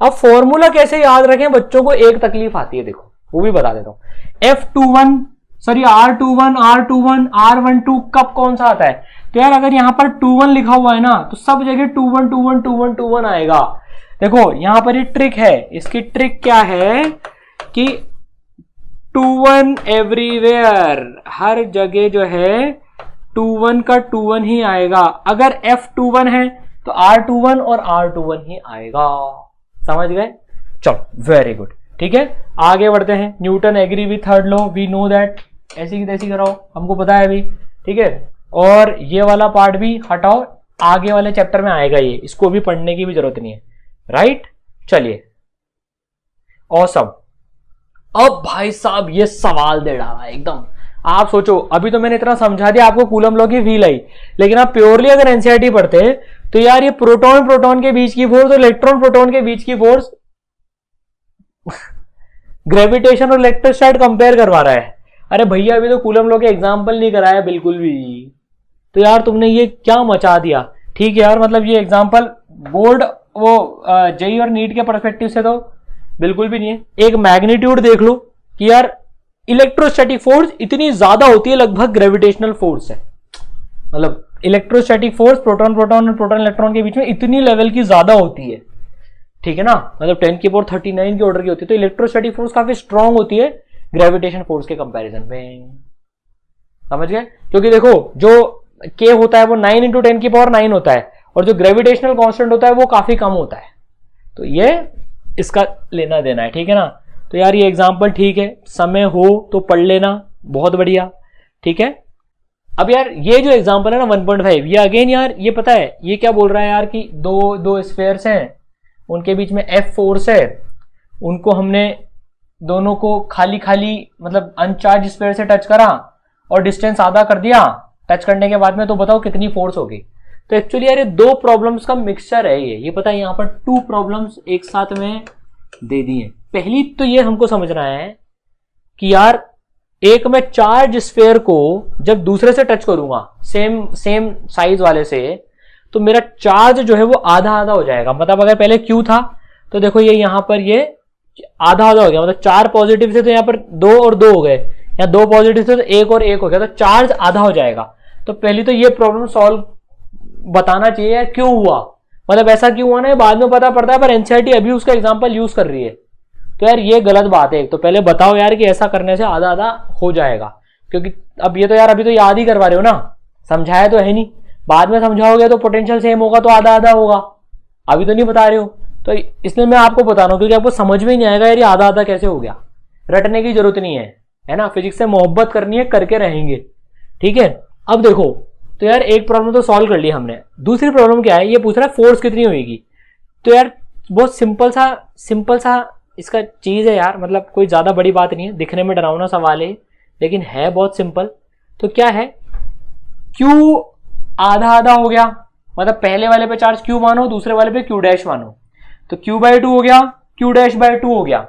अब फॉर्मूला कैसे याद रखें, बच्चों को एक तकलीफ आती है, देखो वो भी बता देता हूं। R21 R21 R12 कब कौन सा आता है, तो यार अगर यहां पर 21 लिखा हुआ है ना, तो सब जगह 21 21 21 21 आएगा। देखो यहां पर ये ट्रिक है, इसकी ट्रिक क्या है कि 21 एवरीवेयर, हर जगह जो है 21 का 21 ही आएगा। अगर F21 है तो R21 और R21 ही आएगा, समझ गए? चलो वेरी गुड। ठीक है, आगे बढ़ते हैं। Newton agree with third law, we know that, ऐसी की तैसी कराओ, हमको पता है अभी। ठीक है, और ये वाला पार्ट भी हटाओ, आगे वाले चैप्टर में आएगा ये, इसको भी पढ़ने की भी जरूरत नहीं है। राइट, चलिए ऑसम। अब भाई साहब ये सवाल दे डाला एकदम, आप सोचो, अभी तो मैंने इतना समझा दिया आपको, कूलम लॉ की फील आई, लेकिन आप प्योरली अगर एनसीईआरटी पढ़ते तो यार ये प्रोटॉन प्रोटॉन के बीच की फोर्स और इलेक्ट्रॉन प्रोटॉन के बीच की फोर्स ग्रेविटेशन और इलेक्ट्रोस्टैट कंपेयर करवा रहा है। अरे भैया अभी तो कूलम लॉ के एग्जाम्पल नहीं कराया बिल्कुल भी, तो यार तुमने ये क्या मचा दिया। ठीक है यार, मतलब ये एग्जाम्पल बोर्ड वो जेई और नीट के परस्पेक्टिव से तो बिल्कुल भी नहीं है। एक मैग्नीट्यूड देख लो कि यार इलेक्ट्रोस्टैटिक फोर्स इतनी ज्यादा होती है, लगभग ग्रेविटेशनल फोर्स है, मतलब इलेक्ट्रोस्टैटिक फोर्स प्रोटॉन प्रोटॉन और प्रोटॉन इलेक्ट्रॉन के बीच में इतनी लेवल की ज्यादा होती है। ठीक है ना, मतलब 10⁻39 के ऑर्डर की होती है, तो इलेक्ट्रोस्टैटिक फोर्स काफी स्ट्रांग होती है ग्रेविटेशन फोर्स के कंपैरिजन में, समझ गए? क्योंकि देखो जो के होता है वो 9 × 10⁹ होता है, और जो ग्रेविटेशनल कांस्टेंट होता है वो काफी कम होता है, तो ये इसका लेना देना है। ठीक है ना, तो यार ये एग्जाम्पल ठीक है, समय हो तो पढ़ लेना, बहुत बढ़िया। ठीक है, अब यार ये जो एग्जाम्पल है ना 1.5, ये अगेन यार ये पता है ये क्या बोल रहा है यार कि दो स्फेयर्स हैं, उनके बीच में F फोर्स है, उनको हमने दोनों को खाली खाली मतलब अनचार्ज स्फेयर से टच करा और डिस्टेंस आधा कर दिया टच करने के बाद में, तो बताओ कितनी फोर्स होगी। तो एक्चुअली यार ये 2 प्रॉब्लम्स का मिक्सचर है, ये पता है, यहाँ पर 2 प्रॉब्लम्स एक साथ में दे दी हैं। पहली तो ये हमको समझना है कि यार एक मैं चार्ज स्फेयर को जब दूसरे से टच करूंगा सेम साइज वाले से, तो मेरा चार्ज जो है वो आधा आधा हो जाएगा। मतलब अगर पहले Q था तो देखो ये यहाँ पर ये आधा आधा हो गया, मतलब 4 पॉजिटिव से तो यहाँ पर 2 और 2 हो गए, यहाँ 2 पॉजिटिव से तो 1 और 1 हो गया, तो चार्ज आधा हो जाएगा। तो पहली तो ये प्रॉब्लम सॉल्व बताना चाहिए यार क्यों हुआ, मतलब ऐसा क्यों हुआ ना, बाद में पता पड़ता है, पर एनसीईआरटी अभी उसका एग्जाम्पल यूज कर रही है, तो यार ये गलत बात है। तो पहले बताओ यार कि ऐसा करने से आधा आधा हो जाएगा, क्योंकि अब ये तो यार अभी तो याद ही करवा रहे हो ना, समझाया तो है नहीं, बाद में समझाओगे तो पोटेंशियल सेम होगा तो आधा आधा होगा, अभी तो नहीं बता रहे हो, तो इसलिए मैं आपको बता रहा हूं, क्योंकि आपको समझ में ही नहीं आएगा यार ये आधा आधा कैसे हो गया। रटने की जरूरत नहीं है ना, फिजिक्स से मोहब्बत करनी है, करके रहेंगे। ठीक है, अब देखो तो यार एक प्रॉब्लम तो सॉल्व कर ली हमने, दूसरी प्रॉब्लम क्या है, ये पूछ रहा है फोर्स कितनी होगी। तो यार बहुत सिंपल सा इसका चीज है यार, मतलब कोई ज्यादा बड़ी बात नहीं है, दिखने में डरावना सवाल है लेकिन है बहुत सिंपल। तो क्या है, Q आधा आधा हो गया, मतलब पहले वाले पे चार्ज Q मानो, दूसरे वाले पे Q' मानो, तो Q/2 हो गया, Q'/2 हो गया,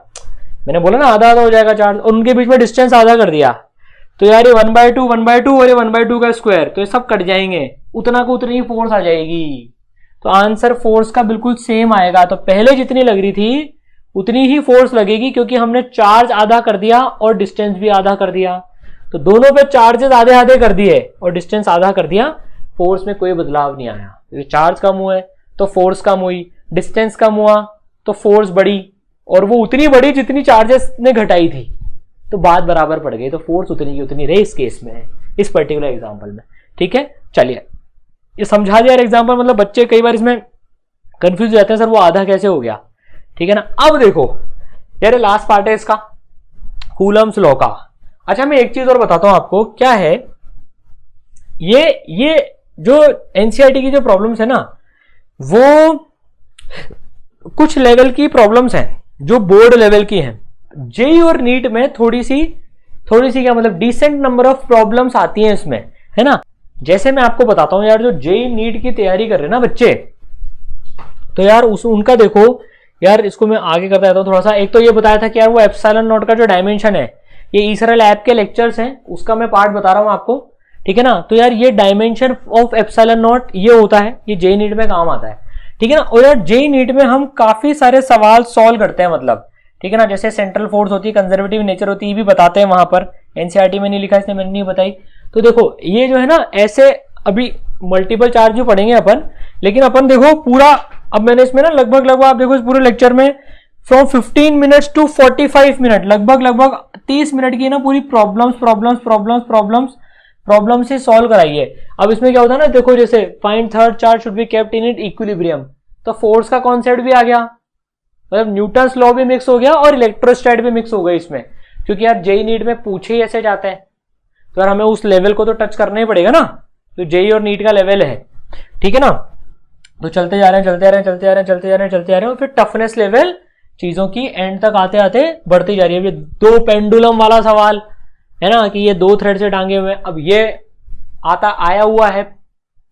मैंने बोला ना आधा आधा हो जाएगा चार्ज, और उनके बीच में डिस्टेंस आधा कर दिया, तो यार ये 1/2 और ये 1/2 का स्क्वायर, तो ये सब कट जाएंगे, उतना को उतनी ही फोर्स आ जाएगी। तो आंसर फोर्स का बिल्कुल सेम आएगा। तो पहले जितनी लग रही थी उतनी ही फोर्स लगेगी, क्योंकि हमने चार्ज आधा कर दिया और डिस्टेंस भी आधा कर दिया, तो दोनों पे चार्जेस आधे आधे कर दिए और डिस्टेंस आधा कर दिया, फोर्स में कोई बदलाव नहीं आया। चार्ज कम हुए तो फोर्स कम हुई, डिस्टेंस कम हुआ तो फोर्स बढ़ी, और वो उतनी बढ़ी जितनी चार्जेस ने घटाई थी, तो बात बराबर पड़ गई, तो फोर्स उतनी की उतनी रही इस केस में, इस पर्टिकुलर एग्जांपल में। ठीक है, चलिए ये समझा दिया एग्जांपल, मतलब बच्चे कई बार इसमें कंफ्यूज हो जाते हैं, सर वो आधा कैसे हो गया। ठीक है ना, अब देखो यार लास्ट पार्ट है इसका, कूलम्स लॉ का। अच्छा मैं एक चीज और बताता हूं आपको, क्या है ये जो एनसीईआरटी की जो प्रॉब्लम्स है ना, वो कुछ लेवल की प्रॉब्लम्स हैं जो बोर्ड लेवल की हैं। जेई और नीट में थोड़ी सी क्या मतलब डिसेंट नंबर ऑफ प्रॉब्लम्स आती हैं इसमें, है ना। जैसे मैं आपको बताता हूं यार, जो जेई नीट की तैयारी कर रहे हैं ना बच्चे, तो यार उनका देखो यार, इसको मैं आगे करता रहता हूं थोड़ा सा। एक तो ये बताया था कि यार वो एप्सिलॉन नॉट का जो डायमेंशन है, ये ईसरल ऐप के लेक्चर्स हैं, उसका मैं पार्ट बता रहा हूं आपको। ठीक है ना, तो यार ये डायमेंशन ऑफ एप्सिलॉन नॉट ये होता है, ये जेई नीट में काम आता है। ठीक है ना, और यार जेई नीट में हम काफी सारे सवाल सॉल्व करते हैं, मतलब ठीक है ना, जैसे सेंट्रल फोर्स होती है, कंजर्वेटिव नेचर होती है, ये भी बताते हैं वहां पर। एनसीईआरटी में नहीं लिखा इसलिए मैंने नहीं बताई। तो देखो ये जो है ना, ऐसे अभी मल्टीपल चार्ज जो पढ़ेंगे अपन, लेकिन अपन देखो पूरा, अब मैंने इसमें ना लगभग आप देखो इस पूरे लेक्चर में फ्रॉम 15 मिनट्स टू 45 मिनट, लगभग 30 मिनट की ना पूरी प्रॉब्लम्स ही सॉल्व कराई है। अब इसमें क्या होता है ना, देखो जैसे find third charge should be kept in it equilibrium, तो फोर्स का कॉन्सेप्ट भी आ गया, मतलब न्यूटन्स लॉ भी मिक्स हो गया और इलेक्ट्रोस्टैट भी मिक्स हो गई इसमें, क्योंकि यार जेई नीट में पूछे ही ऐसे जाते हैं, तो यार हमें उस लेवल को तो टच करना ही पड़ेगा ना, तो जेई और नीट का लेवल है। ठीक है ना, तो चलते जा रहे हैं और फिर टफनेस लेवल चीजों की एंड तक आते आते बढ़ती जा रही है। ये दो पेंडुलम वाला सवाल है ना, कि ये दो थ्रेड से टांगे हुए, अब ये आया हुआ है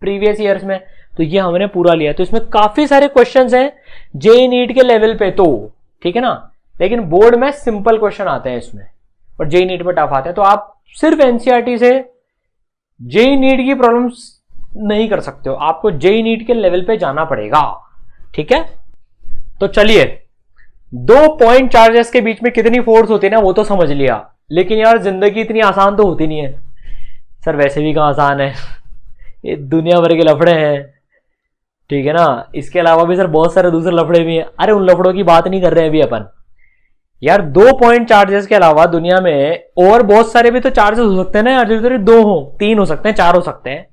प्रीवियस ईयर्स में, तो ये हमने पूरा लिया। तो इसमें काफी सारे क्वेश्चंस हैं जेई नीट के लेवल पे, तो ठीक है ना, लेकिन बोर्ड में सिंपल क्वेश्चन आते हैं इसमें और जेई नीट पे टफ आते हैं। तो आप सिर्फ एनसीईआरटी से जेई नीट की प्रॉब्लम्स नहीं कर सकते हो, आपको जेई नीट के लेवल पे जाना पड़ेगा। ठीक है, तो चलिए, दो पॉइंट चार्जेस के बीच में कितनी फोर्स होती है ना, वो तो समझ लिया, लेकिन यार जिंदगी इतनी आसान तो होती नहीं है सर, वैसे भी कहां आसान है, ये दुनिया भर के लफड़े हैं। ठीक है ना, इसके अलावा भी सर बहुत सारे दूसरे लफड़े भी हैं, अरे उन लफड़ों की बात नहीं कर रहे हैं अभी अपन। यार दो पॉइंट चार्जेस के अलावा दुनिया में और बहुत सारे भी तो चार्जेस हो सकते हैं ना यार, जरूरी दो हो, तीन हो सकते हैं, चार हो सकते हैं।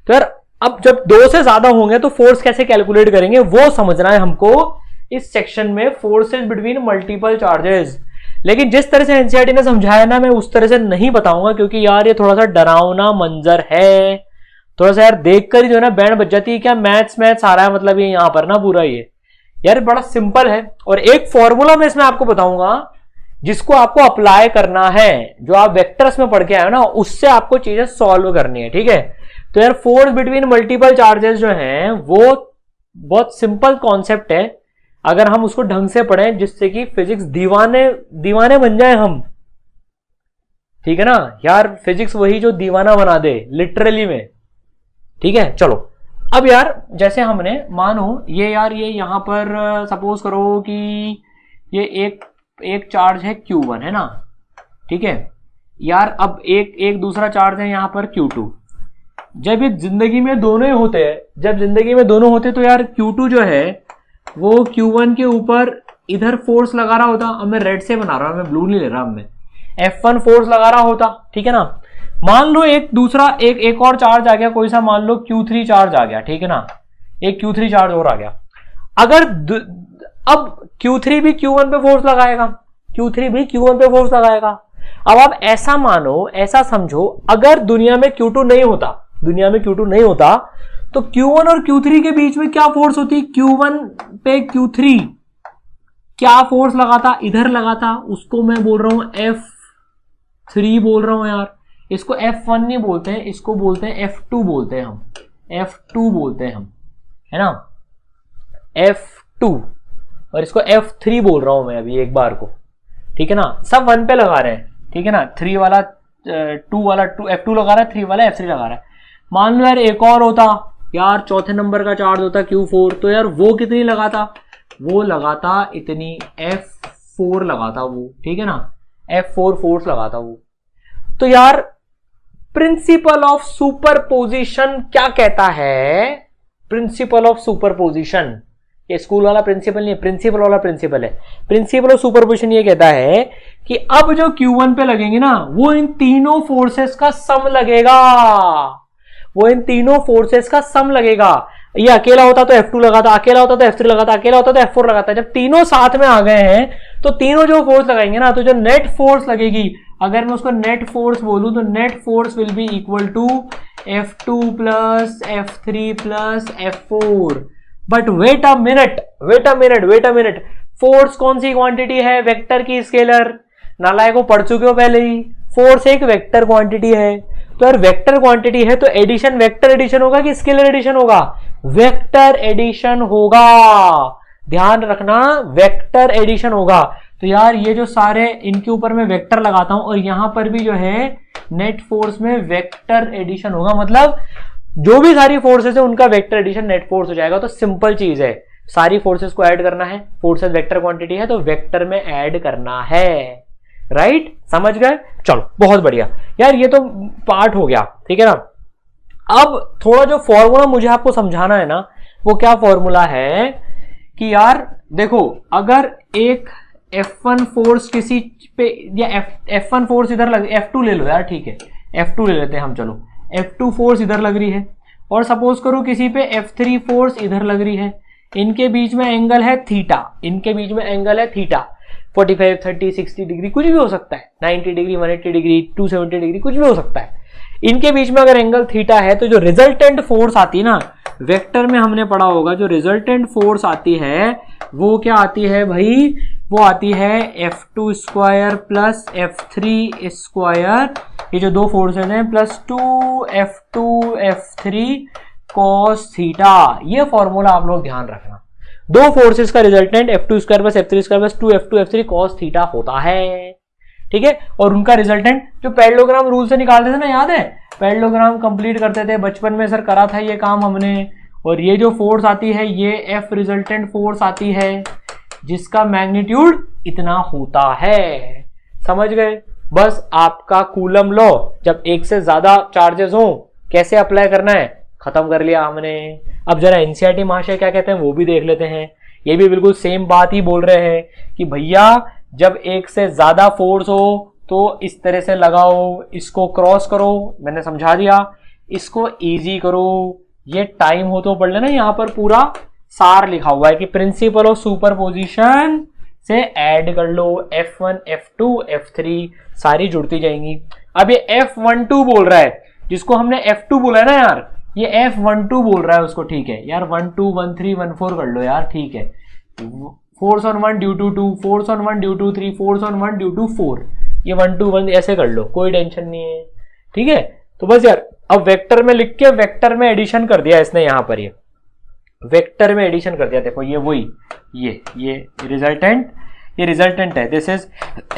तो यार अब जब दो से ज्यादा होंगे तो फोर्स कैसे कैलकुलेट करेंगे, वो समझना है हमको इस सेक्शन में, फोर्सेस बिटवीन मल्टीपल चार्जेस। लेकिन जिस तरह से एनसीईआरटी ने समझाया ना, मैं उस तरह से नहीं बताऊंगा, क्योंकि यार ये थोड़ा सा डरावना मंजर है, थोड़ा सा यार देखकर ही जो है ना बैंड बज जाती है, क्या मैथ्स आ रहा है, मतलब ये यहां पर ना पूरा ये यार बड़ा सिंपल है। और एक फॉर्मूला मैं इसमें आपको बताऊंगा जिसको आपको अप्लाई करना है, जो आप वेक्टर्स में पढ़ के आए हो ना, उससे आपको चीजें सॉल्व करनी है। ठीक है, तो यार फोर्स बिटवीन मल्टीपल चार्जेस जो हैं वो बहुत सिंपल कॉन्सेप्ट है, अगर हम उसको ढंग से पढ़ें जिससे कि फिजिक्स दीवाने बन जाए हम। ठीक है ना यार, फिजिक्स वही जो दीवाना बना दे लिटरली में। ठीक है, चलो अब यार जैसे हमने मानो ये यहां पर सपोज करो कि ये एक चार्ज है Q1 है ना। ठीक है यार, अब एक दूसरा चार्ज है यहां पर Q2। जब ये जिंदगी में दोनों ही होते हैं, तो यार Q2 जो है वो Q1 के ऊपर इधर फोर्स लगा रहा होता, अब मैं रेड से बना रहा हूं, मैं ब्लू नहीं ले रहा, अब मैं F1 फोर्स लगा रहा होता। ठीक है ना, मान लो एक और चार्ज आ गया कोई सा, मान लो Q3 चार्ज आ गया। ठीक है ना, एक Q3 चार्ज और आ गया, अगर अब Q3 भी Q1 पे फोर्स लगाएगा, अब आप ऐसा मानो, ऐसा समझो, अगर दुनिया में Q2 नहीं होता तो Q1 और Q3 के बीच में क्या फोर्स होती, Q1 पे Q3 क्या फोर्स लगाता, इधर लगाता, उसको मैं बोल रहा हूं F3 बोल रहा हूं यार, इसको F1 नहीं बोलते हैं, इसको बोलते हैं F2 बोलते हैं हम, है ना, F2, और इसको F3 बोल रहा हूं मैं अभी एक बार को। ठीक है ना, सब 1 पे लगा रहे हैं। ठीक है ना, 3 वाला 2 वाला F2 लगा रहा है, 3 वाला F3 लगा रहा है। मान लो यार एक और होता यार, चौथे नंबर का चार्ज होता Q4, तो यार वो कितनी लगाता, वो लगाता इतनी, F4 लगाता वो। ठीक है ना, F4 फोर्स लगाता वो। तो यार प्रिंसिपल ऑफ सुपरपोजिशन क्या कहता है, प्रिंसिपल ऑफ सुपरपोजिशन। ये स्कूल वाला प्रिंसिपल नहीं है, प्रिंसिपल वाला प्रिंसिपल है। प्रिंसिपल ऑफ सुपरपोजिशन ये कहता है कि अब जो Q1 पे लगेंगे ना, वो इन तीनों फोर्सेस का सम लगेगा, वो इन तीनों फोर्सेस का सम लगेगा। ये अकेला होता तो F2 लगाता, अकेला होता तो F3 लगाता, अकेला होता तो F4 लगाता। जब तीनों साथ में आ गए हैं तो तीनों जो फोर्स लगाएंगे ना, तो जो नेट फोर्स लगेगी, अगर मैं उसको नेट फोर्स बोलूं तो net force will be equal to F2 plus F3 plus F4। But wait a minute, force कौन सी क्वांटिटी है? वेक्टर की स्केलर। नालायक को पढ़ चुके हो पहले ही, फोर्स एक वेक्टर क्वांटिटी है। तो यार वेक्टर क्वांटिटी है तो एडिशन वेक्टर एडिशन होगा कि स्केलर एडिशन होगा? वेक्टर एडिशन होगा, ध्यान रखना, वेक्टर एडिशन होगा। तो यार ये जो सारे इनके ऊपर मैं वेक्टर लगाता हूं और यहां पर भी जो है नेट फोर्स में वेक्टर एडिशन होगा, मतलब जो भी सारी फोर्सेस है उनका वेक्टर एडिशन नेट फोर्स हो जाएगा। तो सिंपल चीज है, सारी फोर्सेस को ऐड करना है, फोर्सेस वेक्टर क्वांटिटी है तो वेक्टर में ऐड करना है, राइट? समझ गए? चलो बहुत बढ़िया यार, ये तो पार्ट हो गया, ठीक है ना। अब थोड़ा जो फॉर्मूला मुझे आपको समझाना है ना, वो क्या फॉर्मूला है कि यार देखो, अगर एक F1 फोर्स किसी पे, या F1 फोर्स इधर लग, F2 ले लो यार, ठीक है, F2 ले लेते हैं हम, चलो F2 फोर्स इधर लग रही है और सपोज करो किसी पे F3 फोर्स इधर लग रही है, इनके बीच में एंगल है थीटा, इनके बीच में एंगल है थीटा, 45, 30, 60 डिग्री कुछ भी हो सकता है, 90 डिग्री, 180 डिग्री, 270 डिग्री कुछ भी हो सकता है। इनके बीच में अगर एंगल थीटा है तो जो रिजल्टेंट फोर्स आती है ना, वेक्टर में हमने पढ़ा होगा, जो रिजल्टेंट फोर्स आती है वो क्या आती है भाई? वो आती है F2 square plus F3 square, ये जो दो फोर्सेस हैं, plus 2F2 F3 cos theta. ये फॉर्मूला आप लोग ध्यान रखना, दो फोर्सेस का resultant F2 square plus F3 square plus 2F2 F3 cos theta होता है, ठीक है। और उनका रिजल्टेंट जो पैरेललोग्राम रूल से निकालते थे ना, याद है? पैरेललोग्राम कंप्लीट करते थे बचपन में, सर करा था ये काम हमने। और ये जो फोर्स आती है ये F रिजल्टेंट फोर्स आती है, जिसका मैग्नीट्यूड इतना होता है, समझ गए? बस आपका कूलम लॉ, जब एक से ज्यादा चार्जेस हो कैसे अप्लाई करना है, खत्म कर लिया हमने। अब जरा एनसीईआरटी महाशय क्या कहते हैं वो भी देख लेते हैं। ये भी बिल्कुल सेम बात ही बोल रहे हैं कि भैया जब एक से ज्यादा फोर्स हो तो इस तरह से लगाओ, इसको क्रॉस करो, मैंने समझा दिया, इसको इजी करो। ये टाइम हो तो पढ़ लेना, यहाँ पर पूरा सार लिखा हुआ है कि प्रिंसिपल ऑफ सुपरपोजिशन से ऐड कर लो, F1 F2 F3 सारी जुड़ती जाएंगी। अब ये F12 बोल रहा है, जिसको हमने F2 बोला है ना यार, ये F12 बोल रहा है उसको, ठीक है यार, 1 2 1 3 1 4 कर लो यार, ठीक है। Force on 1 due to 2, force on 1 due to 3, force on 1 due to 4, ये 1 2 1 ऐसे कर लो, कोई टेंशन नहीं है, ठीक है। तो बस यार अब वेक्टर में लिख के वेक्टर में एडिशन कर दिया इसने, यहां पर ये वेक्टर में एडिशन कर दिया। देखो ये वही, ये रिजल्टेंट है, this is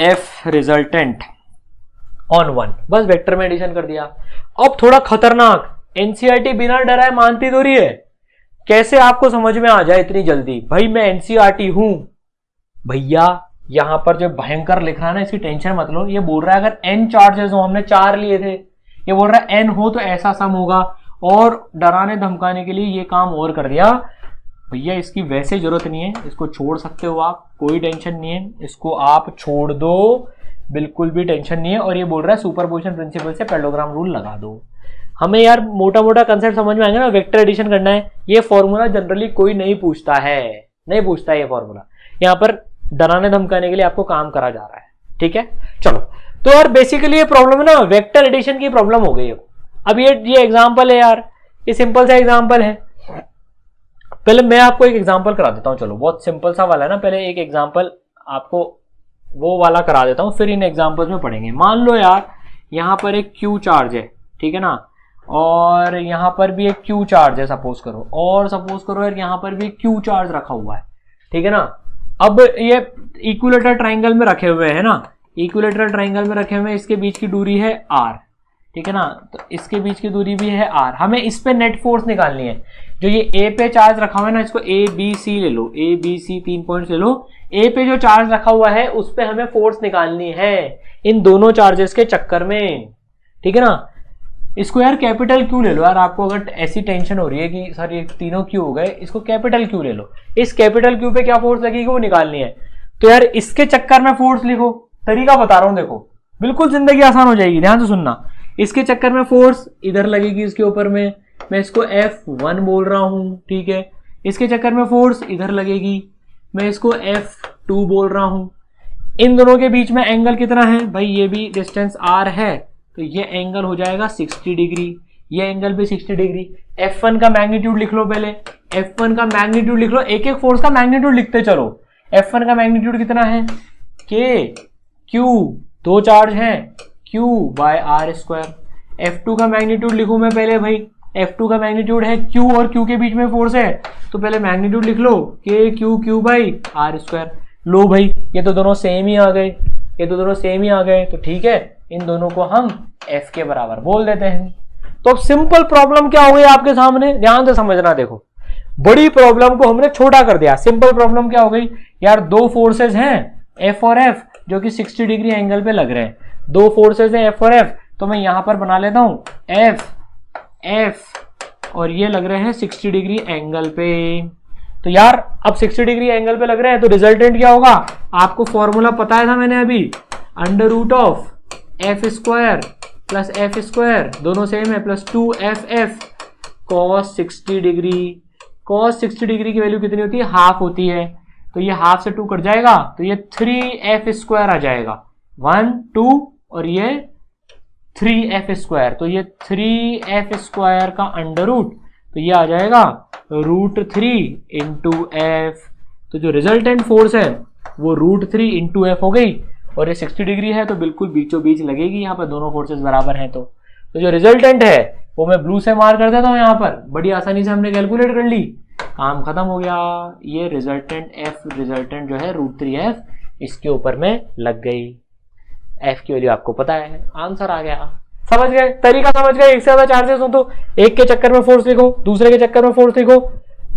F resultant on 1, बस वेक्टर में एडिशन कर दिया। अब थोड़ा खतरनाक, एनसीईआरटी बिना डराए मानती तो रही है, कैसे आपको समझ में आ जाए इतनी जल्दी? भाई मैं एनसीईआरटी हूं भैया, यहां पर जो भयंकर लिख रहा है ना, इसकी टेंशन मत लो। ये बोल रहा है अगर n चार्जेस हो, हमने 4 लिए थे, ये बोल रहा है n हो तो ऐसा सम होगा, और डराने धमकाने के लिए ये काम और कर दिया। भैया इसकी वैसे जरूरत नहीं है, इसको छोड़ सकते हो आप, कोई टेंशन नहीं है, इसको आप छोड़ दो, बिल्कुल भी टेंशन नहीं है। और ये बोल रहा है सुपरपोजिशन प्रिंसिपल से पैरेललोग्राम रूल लगा दो। हमें यार मोटा मोटा कंसेप्ट समझ में आएगा ना, वेक्टर एडिशन करना है। ये फॉर्मूला जनरली कोई नहीं पूछता है, ये फॉर्मूला यहाँ पर डराने धमकाने के लिए आपको काम करा जा रहा है, ठीक है। चलो तो यार बेसिकली ये प्रॉब्लम है ना, वेक्टर एडिशन की प्रॉब्लम हो गई है। अब ये एग्जांपल है यार, ये सिंपल सा एग्जांपल है। पहले मैं आपको एक एग्जांपल करा देता हूं, चलो बहुत सिंपल सा वाला है ना, पहले एक एग्जांपल आपको वो वाला करा देता हूं, फिर इन एग्जांपल्स में पढ़ेंगे। मान लो यार यहां पर एक क्यू चार्ज है, ठीक है ना, और यहां पर भी एक क्यू चार्ज है सपोज करो, और सपोज करो यार यहां पर भी क्यू चार्ज रखा हुआ है, ठीक है ना। अब ये इक्विलेटरल ट्राइंगल में रखे हुए हैं ना, इक्विलेटरल ट्राइंगल में रखे हुए हैं, इसके बीच की दूरी है r, ठीक है ना, तो इसके बीच की दूरी भी है r। हमें इस पे नेट फोर्स निकालनी है। जो ये a पे चार्ज रखा हुआ है ना, इसको a b c ले लो, a b c 3 पॉइंट्स ले लो। a पे जो चार्ज रखा हुआ है उस पे हमें फोर्स निकालनी है इन दोनों चार्जेस के चक्कर में, ठीक है ना। इसको यार कैपिटल क्यू ले लो यार, आपको अगर ऐसी टेंशन हो रही है कि सर ये तीनों क्यू हो गए, इसको कैपिटल क्यू ले लो। इस कैपिटल क्यू पे क्या फोर्स लगेगी वो निकालनी है। तो यार इसके चक्कर में फोर्स लिखो, तरीका बता रहा हूं देखो, बिल्कुल जिंदगी आसान हो जाएगी, ध्यान से सुनना। इसके चक्कर में फोर्स इधर लगेगी इसके ऊपर में, मैं इसको F1 बोल रहा हूं, ठीक है। इसके चक्कर में फोर्स इधर लगेगी, मैं इसको F2 बोल रहा हूं। इन दोनों के बीच में एंगल कितना है भाई, ये भी डिस्टेंस R है, तो ये एंगल हो जाएगा 60 डिग्री, ये एंगल भी 60 डिग्री। F1 का मैग्नीट्यूड लिख लो पहले, F1 का मैग्नीट्यूड लिख लो, एक एक फोर्स का मैग्नीट्यूड लिखते चलो। F1 का मैग्नीट्यूड कितना है, K Q, दो चार्ज हैं, Q by R square. F2 का मैग्नीट्यूड लिखूं मैं पहले भाई, F2 का मैग्नीट्यूड है Q और Q के बीच में फोर्स है, तो पहले मैग्नीट्यूड लिख लो K Q by R square. लो भाई ये तो दोनों सेम ही आ गए, ये तो दोनों सेम ही आ गए, तो ठीक है, इन दोनों को हम F के बराबर बोल देते हैं। तो अब सिंपल प्रॉब्लम क्या हो गई आपके सामने, ध्यान से समझना। देखो बड़ी प्रॉब्लम को हमने छोटा कर दिया, सिंपल प्रॉब्लम क्या हो गई यार, दो फोर्सेस हैं F और F जो कि 60 डिग्री एंगल पे लग रहे हैं, दो फोर्सेस हैं F और F, तो मैं यहां पर बना लेता हूं F और ये लग रहे हैं 60 डिग्री एंगल पे। तो यार अब 60 डिग्री एंगल पे लग रहे हैं, तो रिजल्टेंट क्या होगा, आपको फॉर्मूला पता है था मैंने अभी, under root of F square plus F square, दोनों सेम है, plus 2FF cos 60 degree. cos 60 degree की वैल्यू कितनी होती है, हाफ होती है, तो ये हाफ से 2 कट जाएगा, तो ये 3F स्क्वायर आ जाएगा, 1 2 और ये 3F स्क्वायर, तो ये 3F स्क्वायर का अंडर रूट, तो ये आ जाएगा √3 इंटू F। तो जो रिजल्टेंट फोर्स है वो √3 इंटू F हो गई, और ये 60 डिग्री है तो बिल्कुल बीचों बीच लगेगी, यहाँ पर दोनों फोर्सेस बराबर हैं। तो जो रिजल्टेंट है वो मैं ब्लू से मार्क कर देता हूँ, यहाँ पर बड़ी आसानी से हमने कैलकुलेट कर ली, काम खत्म हो गया। ये रिजल्टेंट F रिजल्टेंट जो है √3F इसके ऊपर में लग गई, F की वैल्यू आपको पता है, आंसर आ गया। समझ गए, तरीका समझ गए। एक से ज्यादा चार्जेस हो तो एक के चक्कर में फोर्स लिखो, दूसरे के चक्कर में फोर्स लिखो,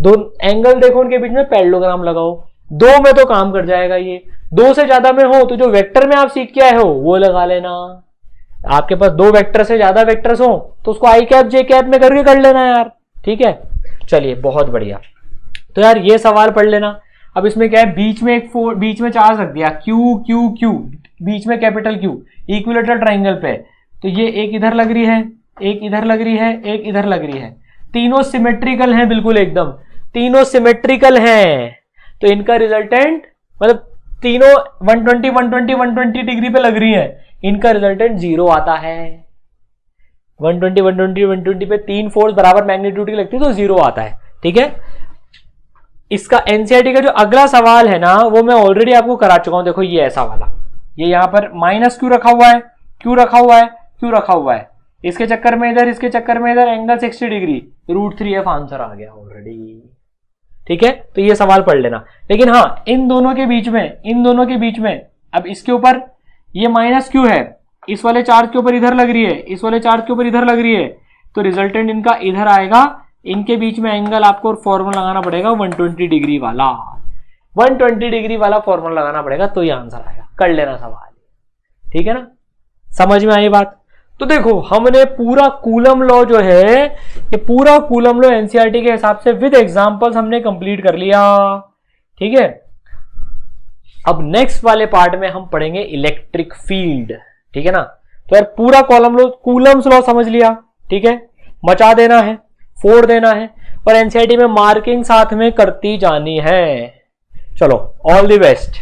दो एंगल देखो उनके बीच में पैरेललोग्राम लगाओ, दो में तो काम कर जाएगा ये, दो से ज्यादा में हो तो जो वेक्टर में आप सीख के आए हो वो लगा लेना। आपके पास दो वेक्टर से ज्यादा वेक्टर्स हो तो उसको आई कैप जे कैप में करके कर लेना यार, ठीक है। चलिए बहुत बढ़िया, तो यार ये सवाल पढ़ लेना। अब इसमें क्या है, बीच में चार्ज रख दिया Q Q Q, बीच में कैपिटल Q, इक्विलेटरल ट्राइंगल पे, तो ये एक इधर लग रही है, एक इधर लग रही है, एक इधर लग रही है, तीनों सिमेट्रिकल हैं, बिल्कुल एकदम तीनों सिमेट्रिकल हैं, तो इनका रिजल्टेंट मतलब तीनों 120 120 120 डिग्री पे लग रही है, इनका रिजल्टेंट 0 आता है। 120 120 120 पे तीन फोर्स बराबर मैग्नीट्यूड की लगती है तो 0 आता है, ठीक है। इसका एनसीईआरटी का जो अगला सवाल है ना वो मैं ऑलरेडी आपको करा चुका हूं, देखो ये ऐसा वाला, ये यहां पर माइनस क्यू रखा हुआ है, क्यू रखा हुआ है, क्यू रखा हुआ है, इसके चक्कर में इधर, इसके चक्कर में इधर, एंगल 60 डिग्री, √3F आंसर आ गया ऑलरेडी, ठीक है। तो ये सवाल पढ़ लेना। लेकिन हाँ इन दोनों के बीच में अब इसके ऊपर ये माइनस क्यू है, इस वाले चार्ज के ऊपर इधर लग रही है, इस वाले चार्ज के ऊपर इधर लग रही है, तो रिजल्टेंट इनका इधर आएगा, इनके बीच में एंगल आपको फॉर्मूला लगाना पड़ेगा 120 डिग्री वाला, 120 डिग्री वाला फॉर्मूला लगाना पड़ेगा, तो ये आंसर आएगा। कर लेना सवाल, ठीक है ना, समझ में आई बात। तो देखो हमने पूरा कूलम लॉ जो है, ये पूरा कूलम लॉ एनसीईआरटी के हिसाब से विद एग्जांपल्स हमने कंप्लीट कर लिया, ठीक है। अब नेक्स्ट वाले पार्ट में हम पढ़ेंगे इलेक्ट्रिक फील्ड, ठीक है ना। तो यार पूरा कूलम्स लॉ समझ लिया, ठीक है, मचा देना है, फोड़ देना है, और एनसीईआरटी में मार्किंग साथ में करती जानी है। चलो ऑल द बेस्ट।